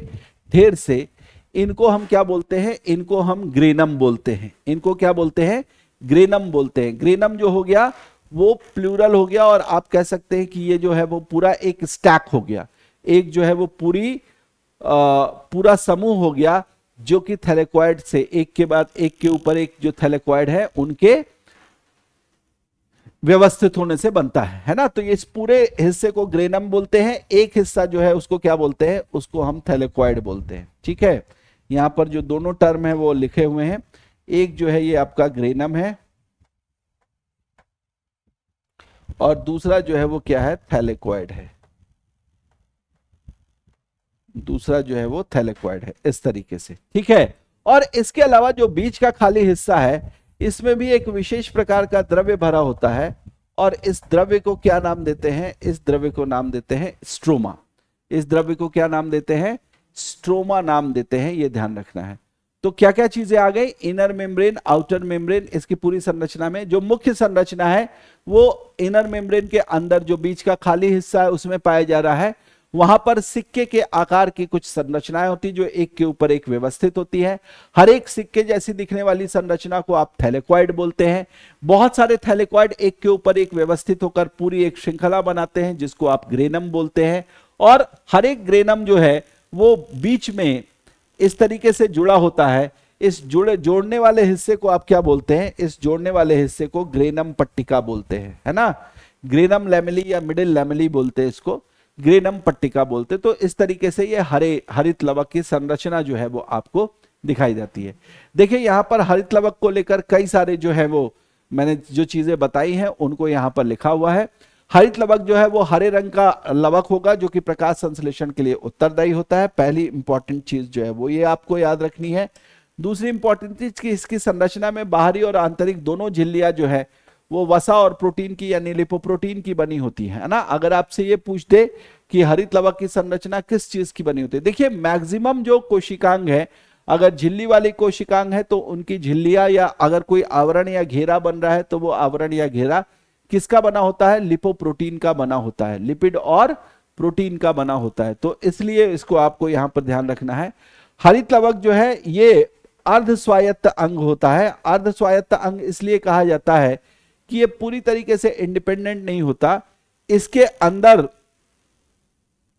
ढेर से, इनको हम क्या बोलते हैं? इनको हम ग्रेनम बोलते हैं। इनको क्या बोलते हैं? ग्रेनम बोलते हैं। ग्रेनम जो हो गया वो प्लूरल हो गया, और आप कह सकते हैं कि ये जो है वो पूरा एक स्टैक हो गया, एक जो है वो पूरा समूह हो गया, जो कि थैलेकॉइड से एक के बाद एक के ऊपर एक जो थैलेकॉइड है उनके व्यवस्थित होने से बनता है ना। तो इस पूरे हिस्से को ग्रेनम बोलते हैं। एक हिस्सा जो है उसको क्या बोलते हैं? उसको हम थैलेकॉइड बोलते हैं। ठीक है, यहां पर जो दोनों टर्म है वो लिखे हुए हैं। एक जो है ये आपका ग्रेनम है और दूसरा जो है वो क्या है? थैलेकॉइड है। दूसरा जो है वो थैलेकॉइड है, इस तरीके से। ठीक है, और इसके अलावा जो बीच का खाली हिस्सा है इसमें भी एक विशेष प्रकार का द्रव्य भरा होता है, और इस द्रव्य को क्या नाम देते हैं? इस द्रव्य को नाम देते हैं स्ट्रोमा। इस द्रव्य को क्या नाम देते हैं? स्ट्रोमा नाम देते हैं, ये ध्यान रखना है। तो क्या क्या चीजें आ गई? Inner membrane, outer membrane. इसकी पूरी संरचना में जो मुख्य संरचना है वो इनर मेम्ब्रेन के अंदर जो बीच का खाली हिस्सा है उसमें पाया जा रहा है। वहां पर सिक्के के आकार की कुछ संरचनाएं होती जो एक के ऊपर एक व्यवस्थित होती है। हर एक सिक्के जैसी दिखने वाली संरचना को आप थैलेकॉइड बोलते हैं। बहुत सारे थैलेकॉइड एक के ऊपर एक व्यवस्थित होकर पूरी एक श्रृंखला बनाते हैं, जिसको आप ग्रेनम बोलते हैं। और हर एक ग्रेनम जो है वो बीच में इस तरीके से जुड़ा होता है। इस जोड़ने वाले हिस्से को आप क्या बोलते हैं? इस जोड़ने वाले हिस्से को ग्रेनम पट्टिका बोलते हैं, है ना। ग्रेनम लैमेली या मिडिल लैमेली बोलते हैं इसको, ग्रेनम पट्टिका बोलते। तो इस तरीके से ये हरित लवक की संरचना जो है वो आपको दिखाई जाती है। देखिए यहाँ पर हरित लवक को लेकर कई सारे जो है वो मैंने जो चीजें बताई हैं उनको यहाँ पर लिखा हुआ है। हरित लवक जो है वो हरे रंग का लवक होगा जो कि प्रकाश संश्लेषण के लिए उत्तरदायी होता है। पहली इंपॉर्टेंट चीज जो है वो ये आपको याद रखनी है। दूसरी इंपॉर्टेंट चीज कि इसकी संरचना में बाहरी और आंतरिक दोनों झिल्लियां जो है वो वसा और प्रोटीन की यानी लिपोप्रोटीन की बनी होती है ना। अगर आपसे ये पूछ दे कि हरित लवक की संरचना किस चीज की बनी होती है, देखिए मैक्सिमम जो कोशिकांग है, अगर झिल्ली वाली कोशिकांग है तो उनकी झिल्लियां या अगर कोई आवरण या घेरा बन रहा है तो वो आवरण या घेरा किसका बना होता है, लिपोप्रोटीन का बना होता है, लिपिड और प्रोटीन का बना होता है। तो इसलिए इसको आपको यहां पर ध्यान रखना है। हरित लवक जो है ये अर्ध स्वायत्त अंग होता है। अर्ध स्वायत्त अंग इसलिए कहा जाता है कि ये पूरी तरीके से इंडिपेंडेंट नहीं होता। इसके अंदर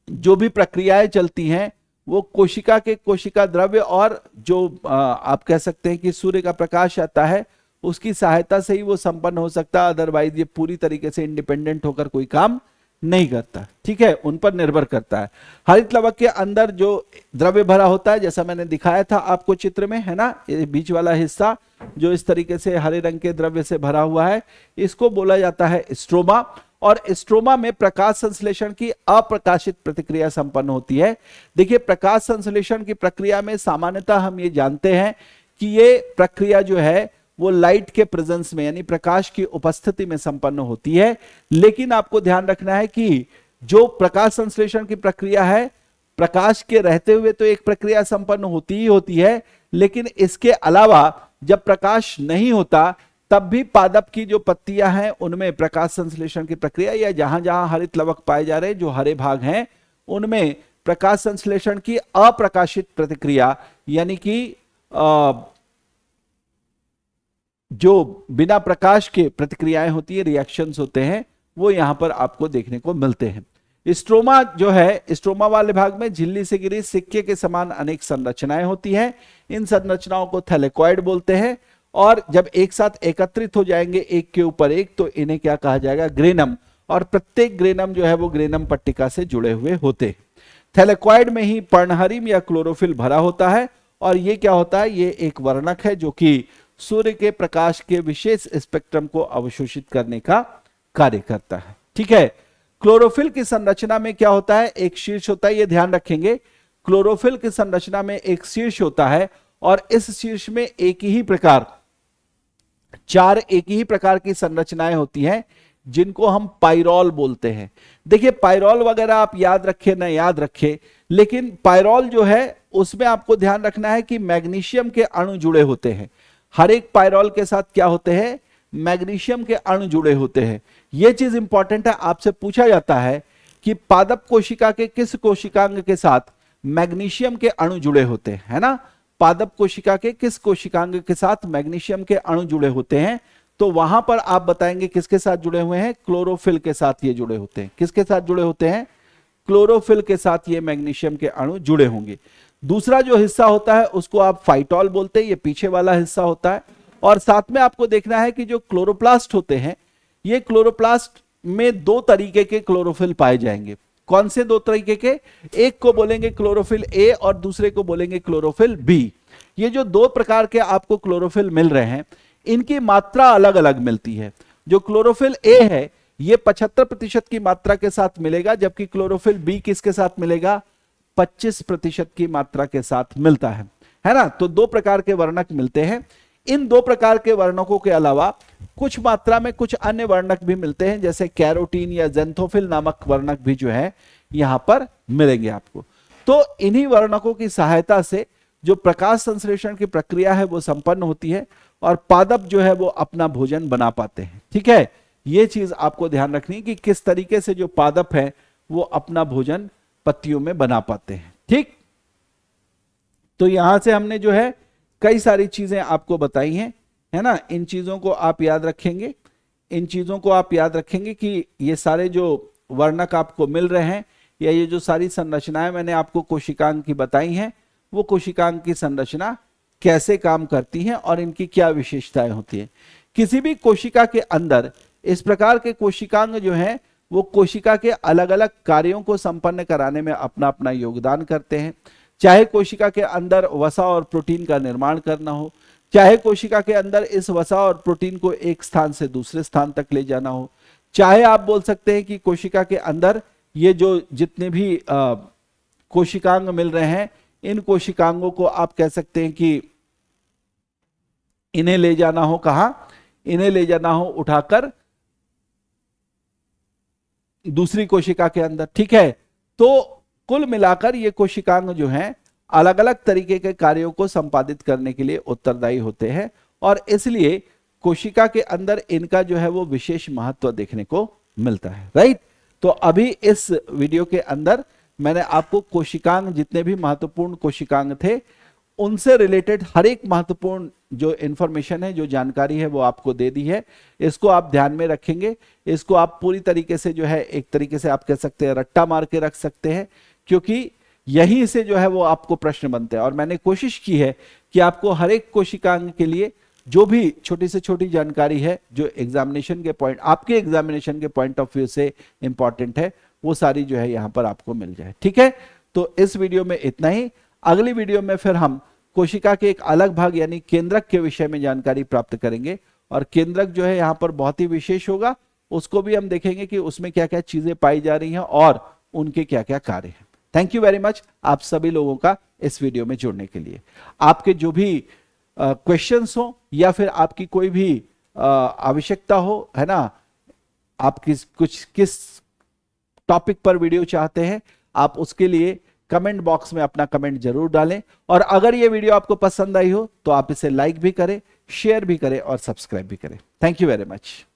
जो भी प्रक्रियाएं चलती हैं वो कोशिका के कोशिका द्रव्य और जो आप कह सकते हैं कि सूर्य का प्रकाश आता है उसकी सहायता से ही वो संपन्न हो सकता है। अदरवाइज ये पूरी तरीके से इंडिपेंडेंट होकर कोई काम नहीं करता, ठीक है, उन पर निर्भर करता है। हरित लवक के अंदर जो द्रव्य भरा होता है जैसा मैंने दिखाया था आपको चित्र में, है ना, ये बीच वाला हिस्सा जो इस तरीके से हरे रंग के द्रव्य से भरा हुआ है इसको बोला जाता है स्ट्रोमा। और स्ट्रोमा में प्रकाश संश्लेषण की अप्रकाशित प्रतिक्रिया संपन्न होती है। देखिए प्रकाश संश्लेषण की प्रक्रिया में सामान्यतः हम ये जानते हैं कि ये प्रक्रिया जो है वो लाइट के प्रेजेंस में यानी प्रकाश की उपस्थिति में संपन्न होती है। लेकिन आपको ध्यान रखना है कि जो प्रकाश संश्लेषण की प्रक्रिया है प्रकाश के रहते हुए तो एक प्रक्रिया संपन्न होती ही होती है, लेकिन इसके अलावा जब प्रकाश नहीं होता तब भी पादप की जो पत्तियां हैं उनमें प्रकाश संश्लेषण की प्रक्रिया या जहां जहां हरित लवक पाए जा रहे हैं जो हरे भाग हैं उनमें प्रकाश संश्लेषण की अप्रकाशित प्रतिक्रिया यानी कि जो बिना प्रकाश के प्रतिक्रियाएं होती है, रिएक्शंस होते हैं, वो यहां पर आपको देखने को मिलते हैं। स्ट्रोमा जो है, स्ट्रोमा वाले भाग में झिल्ली से गिरी सिक्के के समान अनेक संरचनाएं होती हैं। इन संरचनाओं को थैलेकॉइड बोलते हैं और जब एक साथ एकत्रित हो जाएंगे एक के ऊपर एक तो इन्हें क्या कहा जाएगा, ग्रेनम। और प्रत्येक ग्रेनम जो है वो ग्रेनम पट्टिका से जुड़े हुए होते हैं। थैलेकॉइड में ही पर्णहरिम या क्लोरोफिल भरा होता है और ये क्या होता है, ये एक वर्णक है जो कि सूर्य के प्रकाश के विशेष स्पेक्ट्रम को अवशोषित करने का कार्य करता है, ठीक है। क्लोरोफिल की संरचना में क्या होता है, एक शीर्ष होता है, ये ध्यान रखेंगे। क्लोरोफिल की संरचना में एक शीर्ष होता है और इस शीर्ष में चार एक ही प्रकार की संरचनाएं होती हैं जिनको हम पाइरोल बोलते हैं। देखिए पाइरोल वगैरह आप याद रखें ना याद रखें, लेकिन पाइरोल जो है उसमें आपको ध्यान रखना है कि मैग्नीशियम के अणु जुड़े होते हैं। हर एक पाइरोल के साथ क्या होते हैं, मैग्नीशियम के अणु जुड़े होते हैं। यह चीज इंपॉर्टेंट है, आपसे पूछा जाता है कि पादप कोशिका के किस कोशिकांग के साथ मैग्नीशियम के अणु जुड़े होते हैं, है ना। पादप कोशिका के किस कोशिकांग के साथ मैग्नीशियम के अणु जुड़े होते हैं, तो वहां पर आप बताएंगे किसके साथ जुड़े हुए हैं, क्लोरोफिल के साथ ये जुड़े होते हैं। किसके साथ जुड़े होते हैं, क्लोरोफिल के साथ ये मैग्नीशियम के अणु जुड़े होंगे। दूसरा जो हिस्सा होता है उसको आप फाइटोल बोलते हैं, ये पीछे वाला हिस्सा होता है। और साथ में आपको देखना है कि जो क्लोरोप्लास्ट होते हैं, ये क्लोरोप्लास्ट में दो तरीके के क्लोरोफिल पाए जाएंगे। कौन से दो तरीके के, एक को बोलेंगे क्लोरोफिल ए और दूसरे को बोलेंगे क्लोरोफिल बी। ये जो दो प्रकार के आपको क्लोरोफिल मिल रहे हैं इनकी मात्रा अलग अलग मिलती है। जो क्लोरोफिल ए है ये 75% की मात्रा के साथ मिलेगा, जबकि क्लोरोफिल बी किसके साथ मिलेगा, 25% की मात्रा के साथ मिलता है ना। तो दो प्रकार के वर्णक मिलते हैं। इन दो प्रकार के वर्णकों के अलावा कुछ मात्रा में कुछ अन्य वर्णक भी मिलते हैं, जैसे कैरोटीन या ज़ेंथोफिल नामक वर्णक भी जो है यहां पर मिलेंगे आपको। तो इन्हीं वर्णकों की सहायता से जो प्रकाश संश्लेषण की प्रक्रिया है वो संपन्न होती है और पादप जो है वो अपना भोजन बना पाते हैं, ठीक है। यह चीज आपको ध्यान रखनी है कि किस तरीके से जो पादप है वो अपना भोजन पत्तियों में बना पाते हैं, ठीक। तो यहां से हमने जो है कई सारी चीजें आपको बताई हैं, है ना। इन चीजों को आप याद रखेंगे, इन चीजों को आप याद रखेंगे कि ये सारे जो वर्णक आपको मिल रहे हैं या ये जो सारी संरचनाएं मैंने आपको कोशिकांग की बताई हैं वो कोशिकांग की संरचना कैसे काम करती हैं और इनकी क्या विशेषताएं होती हैं। किसी भी कोशिका के अंदर इस प्रकार के कोशिकांग जो हैं वो कोशिका के अलग अलग कार्यों को संपन्न कराने में अपना अपना योगदान करते हैं। चाहे कोशिका के अंदर वसा और प्रोटीन का निर्माण करना हो, चाहे कोशिका के अंदर इस वसा और प्रोटीन को एक स्थान से दूसरे स्थान तक ले जाना हो, चाहे आप बोल सकते हैं कि कोशिका के अंदर ये जो जितने भी कोशिकांग मिल रहे हैं, इन कोशिकांगों को आप कह सकते हैं कि इन्हें ले जाना हो कहां, इन्हें ले जाना हो उठाकर दूसरी कोशिका के अंदर, ठीक है। तो कुल मिलाकर ये कोशिकांग जो हैं अलग अलग तरीके के कार्यों को संपादित करने के लिए उत्तरदायी होते हैं और इसलिए कोशिका के अंदर इनका जो है वो विशेष महत्व देखने को मिलता है, राइट। तो अभी इस वीडियो के अंदर मैंने आपको कोशिकांग, जितने भी महत्वपूर्ण कोशिकांग थे, उनसे रिलेटेड हर एक महत्वपूर्ण जो इंफॉर्मेशन है, जो जानकारी है, वो आपको दे दी है। इसको आप ध्यान में रखेंगे, इसको आप पूरी तरीके से जो है एक तरीके से आप कह सकते हैं रट्टा मार के रख सकते हैं, क्योंकि यहीं से जो है वो आपको प्रश्न बनते हैं। और मैंने कोशिश की है कि आपको हर एक कोशिकांग के लिए जो भी छोटी से छोटी जानकारी है, जो एग्जामिनेशन के पॉइंट, आपके एग्जामिनेशन के पॉइंट ऑफ व्यू से इंपॉर्टेंट है, वो सारी जो है यहां पर आपको मिल जाए, ठीक है। तो इस वीडियो में इतना ही। अगली वीडियो में फिर हम कोशिका के एक अलग भाग यानी केंद्रक के विषय में जानकारी प्राप्त करेंगे और केंद्रक जो है यहाँ पर बहुत ही विशेष होगा, उसको भी हम देखेंगे कि उसमें क्या क्या चीजें पाई जा रही हैं और उनके क्या क्या कार्य हैं। थैंक यू वेरी मच आप सभी लोगों का इस वीडियो में जुड़ने के लिए। आपके जो भी क्वेश्चंस हो या फिर आपकी कोई भी आवश्यकता हो, है ना, आप किस टॉपिक पर वीडियो चाहते हैं, आप उसके लिए कमेंट बॉक्स में अपना कमेंट जरूर डालें। और अगर ये वीडियो आपको पसंद आई हो तो आप इसे लाइक भी करें, शेयर भी करें और सब्सक्राइब भी करें। Thank you very much.